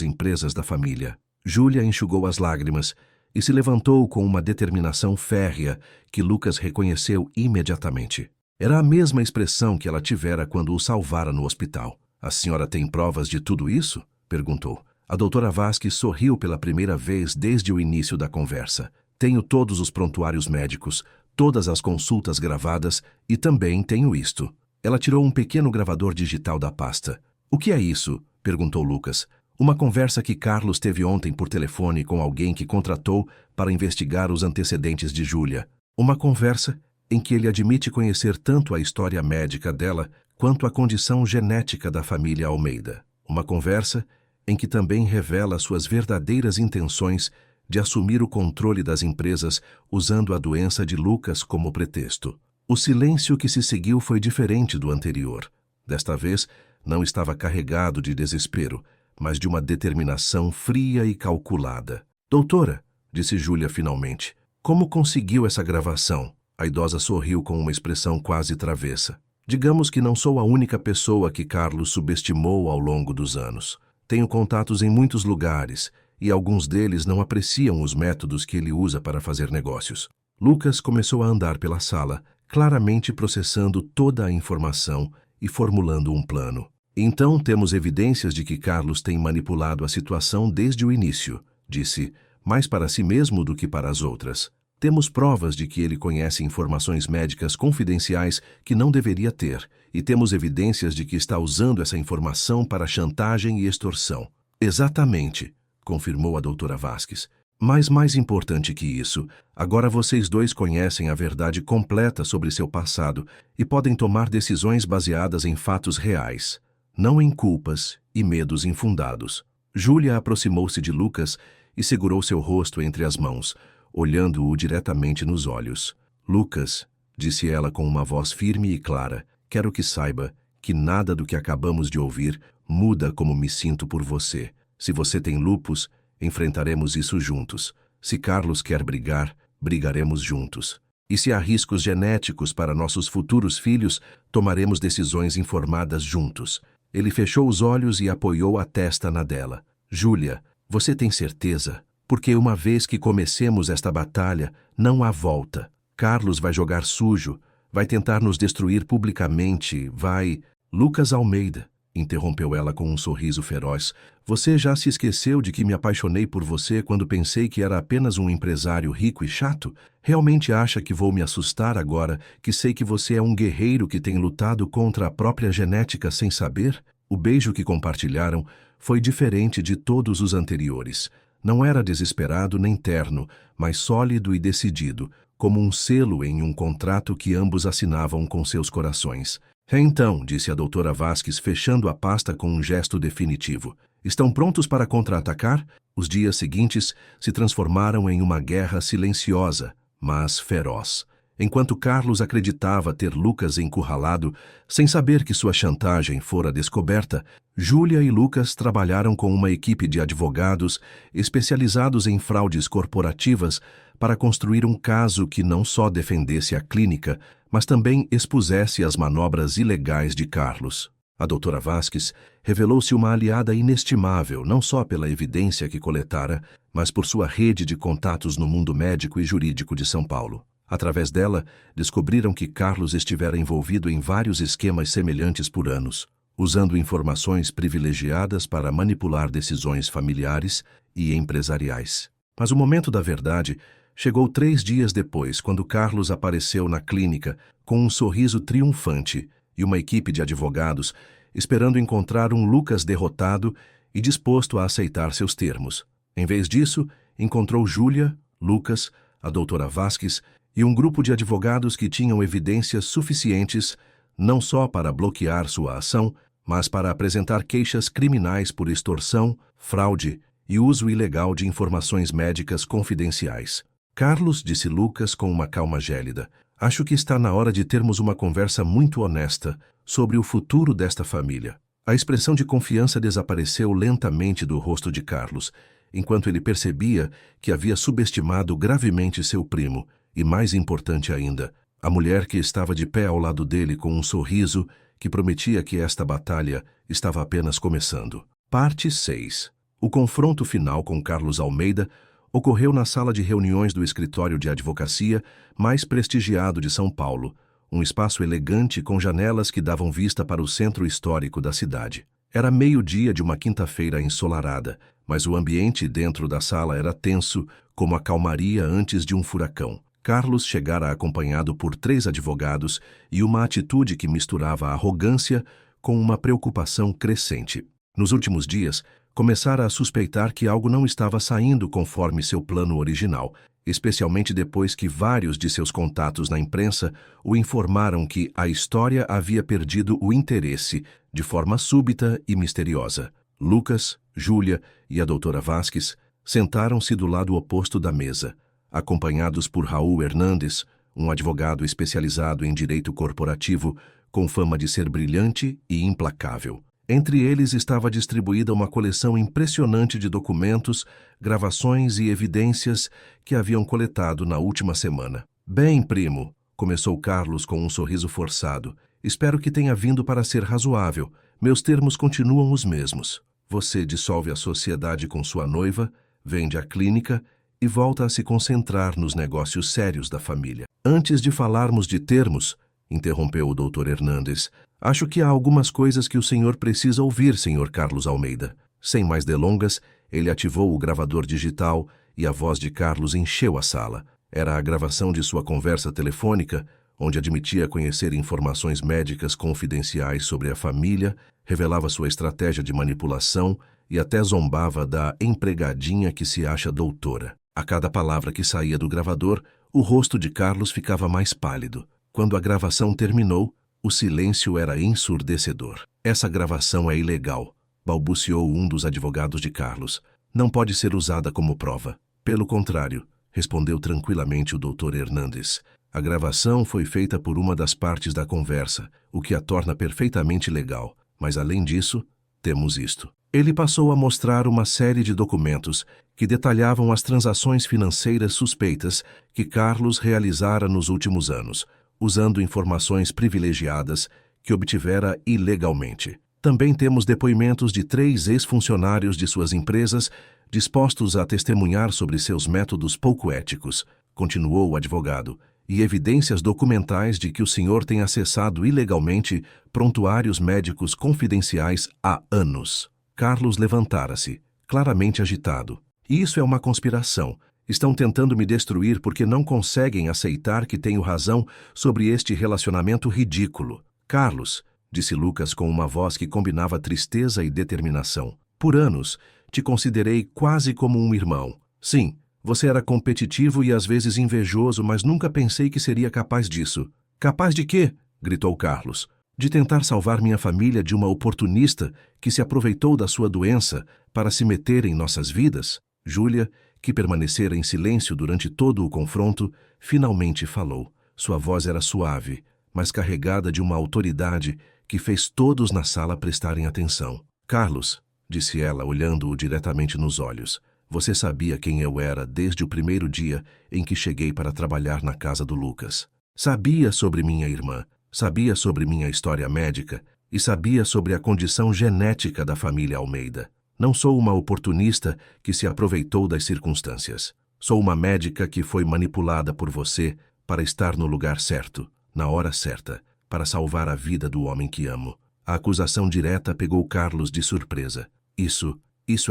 empresas da família. Júlia enxugou as lágrimas e se levantou com uma determinação férrea que Lucas reconheceu imediatamente. Era a mesma expressão que ela tivera quando o salvara no hospital. A senhora tem provas de tudo isso? Perguntou. A doutora Vasques sorriu pela primeira vez desde o início da conversa. Tenho todos os prontuários médicos, todas as consultas gravadas e também tenho isto. Ela tirou um pequeno gravador digital da pasta. O que é isso? Perguntou Lucas. Uma conversa que Carlos teve ontem por telefone com alguém que contratou para investigar os antecedentes de Júlia. Uma conversa em que ele admite conhecer tanto a história médica dela quanto a condição genética da família Almeida. Uma conversa em que também revela suas verdadeiras intenções de assumir o controle das empresas usando a doença de Lucas como pretexto. O silêncio que se seguiu foi diferente do anterior. Desta vez, não estava carregado de desespero, mas de uma determinação fria e calculada. Doutora, disse Júlia finalmente, como conseguiu essa gravação? A idosa sorriu com uma expressão quase travessa. Digamos que não sou a única pessoa que Carlos subestimou ao longo dos anos. Tenho contatos em muitos lugares, e alguns deles não apreciam os métodos que ele usa para fazer negócios. Lucas começou a andar pela sala, claramente processando toda a informação e formulando um plano. Então temos evidências de que Carlos tem manipulado a situação desde o início, disse, mais para si mesmo do que para as outras. Temos provas de que ele conhece informações médicas confidenciais que não deveria ter, e temos evidências de que está usando essa informação para chantagem e extorsão. Exatamente, confirmou a doutora Vasques. Mas mais importante que isso, agora vocês dois conhecem a verdade completa sobre seu passado e podem tomar decisões baseadas em fatos reais, não em culpas e medos infundados. Júlia aproximou-se de Lucas e segurou seu rosto entre as mãos, olhando-o diretamente nos olhos. Lucas, disse ela com uma voz firme e clara, quero que saiba que nada do que acabamos de ouvir muda como me sinto por você. Se você tem lúpus, enfrentaremos isso juntos. Se Carlos quer brigar, brigaremos juntos. E se há riscos genéticos para nossos futuros filhos, tomaremos decisões informadas juntos. Ele fechou os olhos e apoiou a testa na dela. Júlia, você tem certeza? Porque uma vez que comecemos esta batalha, não há volta. Carlos vai jogar sujo, vai tentar nos destruir publicamente, vai... Lucas Almeida, interrompeu ela com um sorriso feroz. Você já se esqueceu de que me apaixonei por você quando pensei que era apenas um empresário rico e chato? Realmente acha que vou me assustar agora que sei que você é um guerreiro que tem lutado contra a própria genética sem saber? O beijo que compartilharam foi diferente de todos os anteriores. Não era desesperado nem terno, mas sólido e decidido, como um selo em um contrato que ambos assinavam com seus corações. Então, disse a doutora Vasques, fechando a pasta com um gesto definitivo. Estão prontos para contra-atacar? Os dias seguintes se transformaram em uma guerra silenciosa, mas feroz. Enquanto Carlos acreditava ter Lucas encurralado, sem saber que sua chantagem fora descoberta, Júlia e Lucas trabalharam com uma equipe de advogados especializados em fraudes corporativas para construir um caso que não só defendesse a clínica, mas também expusesse as manobras ilegais de Carlos. A doutora Vasques revelou-se uma aliada inestimável, não só pela evidência que coletara, mas por sua rede de contatos no mundo médico e jurídico de São Paulo. Através dela, descobriram que Carlos estivera envolvido em vários esquemas semelhantes por anos, usando informações privilegiadas para manipular decisões familiares e empresariais. Mas o momento da verdade chegou 3 dias depois, quando Carlos apareceu na clínica com um sorriso triunfante e uma equipe de advogados esperando encontrar um Lucas derrotado e disposto a aceitar seus termos. Em vez disso, encontrou Júlia, Lucas, a doutora Vasques e um grupo de advogados que tinham evidências suficientes não só para bloquear sua ação, mas para apresentar queixas criminais por extorsão, fraude e uso ilegal de informações médicas confidenciais. Carlos, disse Lucas com uma calma gélida, acho que está na hora de termos uma conversa muito honesta sobre o futuro desta família. A expressão de confiança desapareceu lentamente do rosto de Carlos, enquanto ele percebia que havia subestimado gravemente seu primo, e mais importante ainda, a mulher que estava de pé ao lado dele com um sorriso que prometia que esta batalha estava apenas começando. Parte 6. O confronto final com Carlos Almeida ocorreu na sala de reuniões do escritório de advocacia mais prestigiado de São Paulo, um espaço elegante com janelas que davam vista para o centro histórico da cidade. Era meio-dia de uma quinta-feira ensolarada, mas o ambiente dentro da sala era tenso, como a calmaria antes de um furacão. Carlos chegara acompanhado por 3 advogados e uma atitude que misturava arrogância com uma preocupação crescente. Nos últimos dias, começara a suspeitar que algo não estava saindo conforme seu plano original, especialmente depois que vários de seus contatos na imprensa o informaram que a história havia perdido o interesse de forma súbita e misteriosa. Lucas, Júlia e a doutora Vasques sentaram-se do lado oposto da mesa, acompanhados por Raul Hernandes, um advogado especializado em direito corporativo com fama de ser brilhante e implacável. Entre eles estava distribuída uma coleção impressionante de documentos, gravações e evidências que haviam coletado na última semana. Bem, primo, começou Carlos com um sorriso forçado, espero que tenha vindo para ser razoável. Meus termos continuam os mesmos. Você dissolve a sociedade com sua noiva, vende a clínica e volta a se concentrar nos negócios sérios da família. Antes de falarmos de termos, interrompeu o Dr. Hernandes, acho que há algumas coisas que o senhor precisa ouvir, Sr. Carlos Almeida. Sem mais delongas, ele ativou o gravador digital e a voz de Carlos encheu a sala. Era a gravação de sua conversa telefônica, onde admitia conhecer informações médicas confidenciais sobre a família, revelava sua estratégia de manipulação e até zombava da empregadinha que se acha doutora. A cada palavra que saía do gravador, o rosto de Carlos ficava mais pálido. Quando a gravação terminou, o silêncio era ensurdecedor. Essa gravação é ilegal, balbuciou um dos advogados de Carlos. Não pode ser usada como prova. Pelo contrário, respondeu tranquilamente o Dr. Hernandes. A gravação foi feita por uma das partes da conversa, o que a torna perfeitamente legal. Mas além disso, temos isto. Ele passou a mostrar uma série de documentos que detalhavam as transações financeiras suspeitas que Carlos realizara nos últimos anos, usando informações privilegiadas que obtivera ilegalmente. Também temos depoimentos de 3 ex-funcionários de suas empresas dispostos a testemunhar sobre seus métodos pouco éticos, continuou o advogado, e evidências documentais de que o senhor tem acessado ilegalmente prontuários médicos confidenciais há anos. Carlos levantara-se, claramente agitado. Isso é uma conspiração. Estão tentando me destruir porque não conseguem aceitar que tenho razão sobre este relacionamento ridículo. Carlos, disse Lucas com uma voz que combinava tristeza e determinação. Por anos, te considerei quase como um irmão. Sim, você era competitivo e às vezes invejoso, mas nunca pensei que seria capaz disso. Capaz de quê? Gritou Carlos. De tentar salvar minha família de uma oportunista que se aproveitou da sua doença para se meter em nossas vidas? Júlia, que permanecera em silêncio durante todo o confronto, finalmente falou. Sua voz era suave, mas carregada de uma autoridade que fez todos na sala prestarem atenção. Carlos, disse ela, olhando-o diretamente nos olhos, você sabia quem eu era desde o primeiro dia em que cheguei para trabalhar na casa do Lucas. Sabia sobre minha irmã, sabia sobre minha história médica e sabia sobre a condição genética da família Almeida. Não sou uma oportunista que se aproveitou das circunstâncias. Sou uma médica que foi manipulada por você para estar no lugar certo, na hora certa, para salvar a vida do homem que amo. A acusação direta pegou Carlos de surpresa. Isso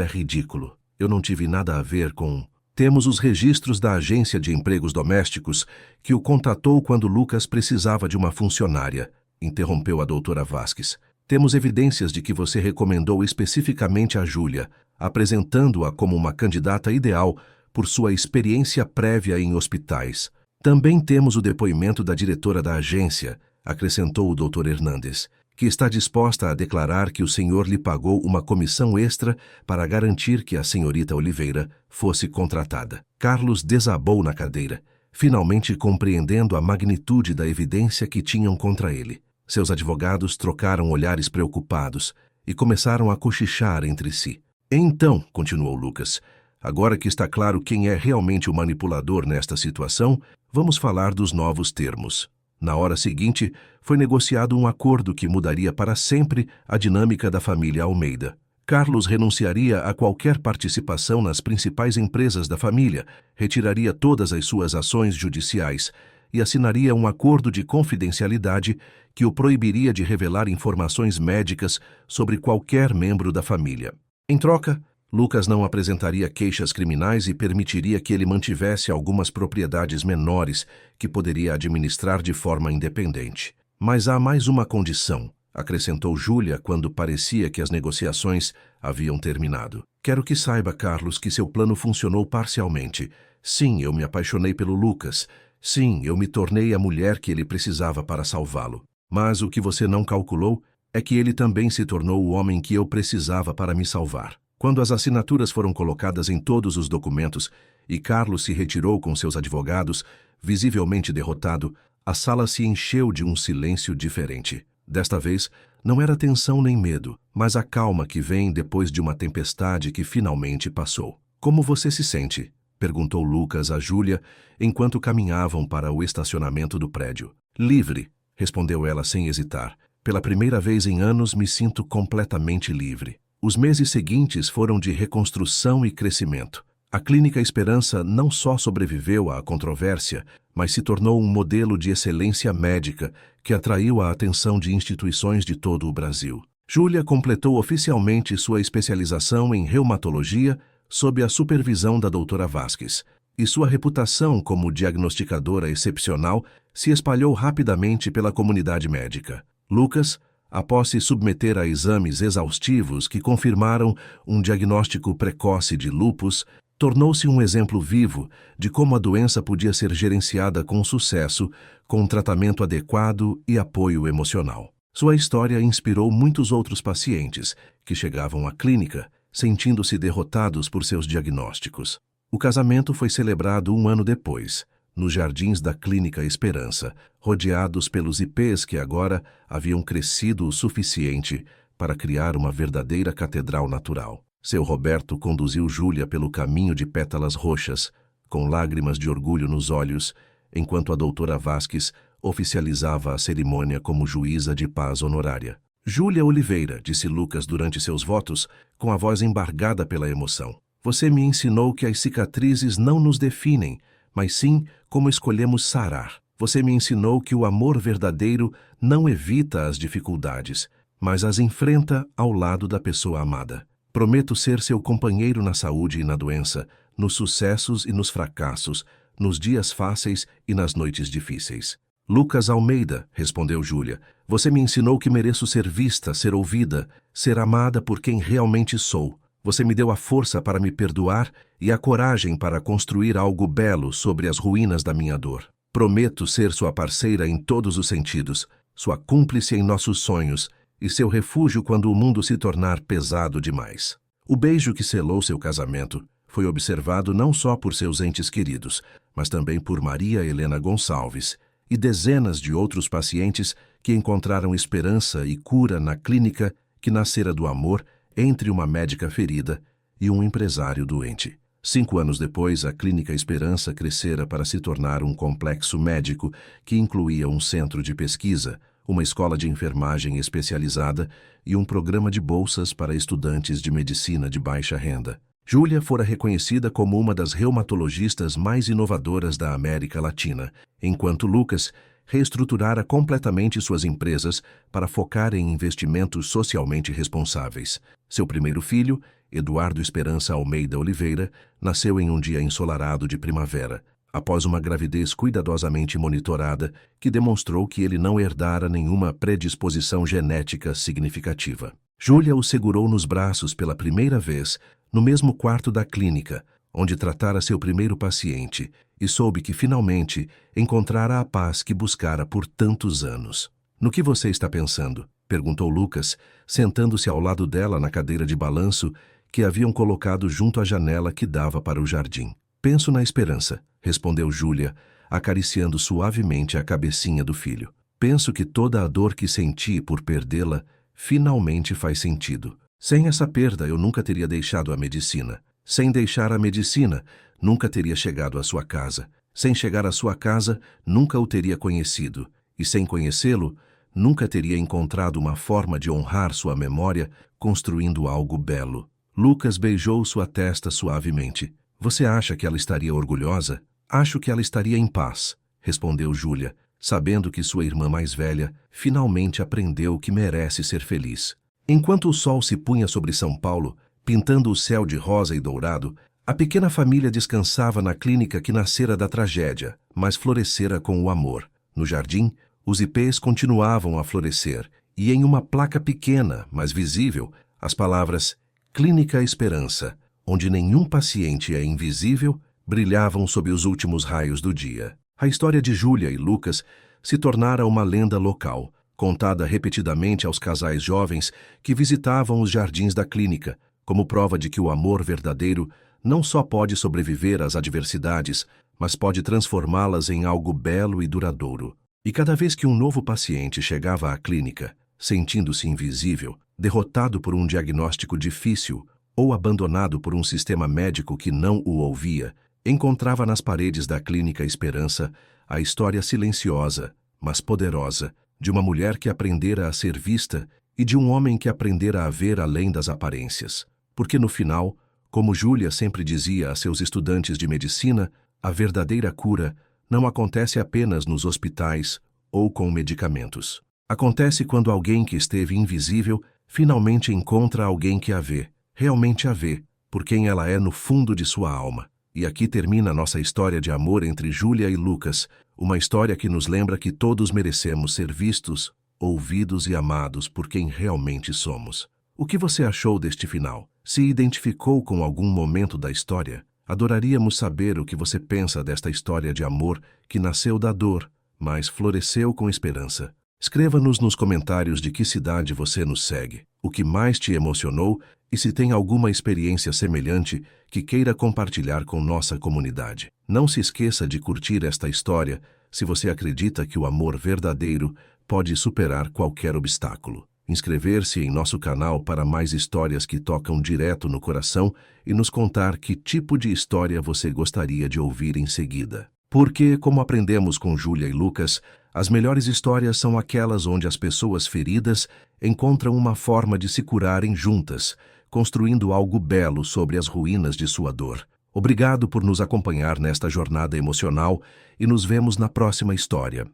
é ridículo. Eu não tive nada a ver com... Temos os registros da agência de empregos domésticos que o contatou quando Lucas precisava de uma funcionária, interrompeu a doutora Vasques. Temos evidências de que você recomendou especificamente a Júlia, apresentando-a como uma candidata ideal por sua experiência prévia em hospitais. Também temos o depoimento da diretora da agência, acrescentou o Dr. Hernandes, que está disposta a declarar que o senhor lhe pagou uma comissão extra para garantir que a senhorita Oliveira fosse contratada. Carlos desabou na cadeira, finalmente compreendendo a magnitude da evidência que tinham contra ele. Seus advogados trocaram olhares preocupados e começaram a cochichar entre si. Então, continuou Lucas, agora que está claro quem é realmente o manipulador nesta situação, vamos falar dos novos termos. Na hora seguinte, foi negociado um acordo que mudaria para sempre a dinâmica da família Almeida. Carlos renunciaria a qualquer participação nas principais empresas da família, retiraria todas as suas ações judiciais e assinaria um acordo de confidencialidade que o proibiria de revelar informações médicas sobre qualquer membro da família. Em troca, Lucas não apresentaria queixas criminais e permitiria que ele mantivesse algumas propriedades menores que poderia administrar de forma independente. Mas há mais uma condição, acrescentou Júlia quando parecia que as negociações haviam terminado. Quero que saiba, Carlos, que seu plano funcionou parcialmente. Sim, eu me apaixonei pelo Lucas. Sim, eu me tornei a mulher que ele precisava para salvá-lo. Mas o que você não calculou é que ele também se tornou o homem que eu precisava para me salvar. Quando as assinaturas foram colocadas em todos os documentos e Carlos se retirou com seus advogados, visivelmente derrotado, a sala se encheu de um silêncio diferente. Desta vez, não era tensão nem medo, mas a calma que vem depois de uma tempestade que finalmente passou. Como você se sente? Perguntou Lucas a Júlia, enquanto caminhavam para o estacionamento do prédio. Livre, respondeu ela sem hesitar. Pela primeira vez em anos me sinto completamente livre. Os meses seguintes foram de reconstrução e crescimento. A Clínica Esperança não só sobreviveu à controvérsia, mas se tornou um modelo de excelência médica que atraiu a atenção de instituições de todo o Brasil. Júlia completou oficialmente sua especialização em reumatologia sob a supervisão da doutora Vasques, e sua reputação como diagnosticadora excepcional se espalhou rapidamente pela comunidade médica. Lucas, após se submeter a exames exaustivos que confirmaram um diagnóstico precoce de lúpus, tornou-se um exemplo vivo de como a doença podia ser gerenciada com sucesso, com tratamento adequado e apoio emocional. Sua história inspirou muitos outros pacientes que chegavam à clínica sentindo-se derrotados por seus diagnósticos. O casamento foi celebrado um ano depois, nos jardins da Clínica Esperança, rodeados pelos ipês que agora haviam crescido o suficiente para criar uma verdadeira catedral natural. Seu Roberto conduziu Júlia pelo caminho de pétalas roxas, com lágrimas de orgulho nos olhos, enquanto a doutora Vasques oficializava a cerimônia como juíza de paz honorária. Júlia Oliveira, disse Lucas durante seus votos, com a voz embargada pela emoção. Você me ensinou que as cicatrizes não nos definem, mas sim como escolhemos sarar. Você me ensinou que o amor verdadeiro não evita as dificuldades, mas as enfrenta ao lado da pessoa amada. Prometo ser seu companheiro na saúde e na doença, nos sucessos e nos fracassos, nos dias fáceis e nas noites difíceis. Lucas Almeida, respondeu Júlia, você me ensinou que mereço ser vista, ser ouvida, ser amada por quem realmente sou. Você me deu a força para me perdoar e a coragem para construir algo belo sobre as ruínas da minha dor. Prometo ser sua parceira em todos os sentidos, sua cúmplice em nossos sonhos e seu refúgio quando o mundo se tornar pesado demais. O beijo que selou seu casamento foi observado não só por seus entes queridos, mas também por Maria Helena Gonçalves e dezenas de outros pacientes que encontraram esperança e cura na clínica que nascera do amor entre uma médica ferida e um empresário doente. 5 anos depois, a Clínica Esperança crescera para se tornar um complexo médico que incluía um centro de pesquisa, uma escola de enfermagem especializada e um programa de bolsas para estudantes de medicina de baixa renda. Júlia fora reconhecida como uma das reumatologistas mais inovadoras da América Latina, enquanto Lucas reestruturara completamente suas empresas para focar em investimentos socialmente responsáveis. Seu primeiro filho, Eduardo Esperança Almeida Oliveira, nasceu em um dia ensolarado de primavera, após uma gravidez cuidadosamente monitorada que demonstrou que ele não herdara nenhuma predisposição genética significativa. Júlia o segurou nos braços pela primeira vez no mesmo quarto da clínica, onde tratara seu primeiro paciente, e soube que finalmente encontrara a paz que buscara por tantos anos. No que você está pensando? perguntou Lucas, sentando-se ao lado dela na cadeira de balanço que haviam colocado junto à janela que dava para o jardim. Penso na esperança, respondeu Júlia, acariciando suavemente a cabecinha do filho. Penso que toda a dor que senti por perdê-la finalmente faz sentido. Sem essa perda, eu nunca teria deixado a medicina. Sem deixar a medicina, nunca teria chegado à sua casa. Sem chegar à sua casa, nunca o teria conhecido. E sem conhecê-lo, nunca teria encontrado uma forma de honrar sua memória, construindo algo belo. Lucas beijou sua testa suavemente. Você acha que ela estaria orgulhosa? Acho que ela estaria em paz, respondeu Júlia, sabendo que sua irmã mais velha finalmente aprendeu que merece ser feliz. Enquanto o sol se punha sobre São Paulo, pintando o céu de rosa e dourado, a pequena família descansava na clínica que nascera da tragédia, mas florescera com o amor. No jardim, os ipês continuavam a florescer, e em uma placa pequena, mas visível, as palavras Clínica Esperança, onde nenhum paciente é invisível, brilhavam sob os últimos raios do dia. A história de Júlia e Lucas se tornara uma lenda local, contada repetidamente aos casais jovens que visitavam os jardins da clínica, como prova de que o amor verdadeiro não só pode sobreviver às adversidades, mas pode transformá-las em algo belo e duradouro. E cada vez que um novo paciente chegava à clínica, sentindo-se invisível, derrotado por um diagnóstico difícil ou abandonado por um sistema médico que não o ouvia, encontrava nas paredes da Clínica Esperança a história silenciosa, mas poderosa, de uma mulher que aprendera a ser vista e de um homem que aprendera a ver além das aparências. Porque no final, como Júlia sempre dizia a seus estudantes de medicina, a verdadeira cura não acontece apenas nos hospitais ou com medicamentos. Acontece quando alguém que esteve invisível finalmente encontra alguém que a vê, realmente a vê, por quem ela é no fundo de sua alma. E aqui termina nossa história de amor entre Júlia e Lucas, uma história que nos lembra que todos merecemos ser vistos, ouvidos e amados por quem realmente somos. O que você achou deste final? Se identificou com algum momento da história? Adoraríamos saber o que você pensa desta história de amor que nasceu da dor, mas floresceu com esperança. Escreva-nos nos comentários de que cidade você nos segue, o que mais te emocionou e se tem alguma experiência semelhante que queira compartilhar com nossa comunidade. Não se esqueça de curtir esta história se você acredita que o amor verdadeiro pode superar qualquer obstáculo. Inscrever-se em nosso canal para mais histórias que tocam direto no coração e nos contar que tipo de história você gostaria de ouvir em seguida. Porque, como aprendemos com Júlia e Lucas, as melhores histórias são aquelas onde as pessoas feridas encontram uma forma de se curarem juntas, construindo algo belo sobre as ruínas de sua dor. Obrigado por nos acompanhar nesta jornada emocional e nos vemos na próxima história.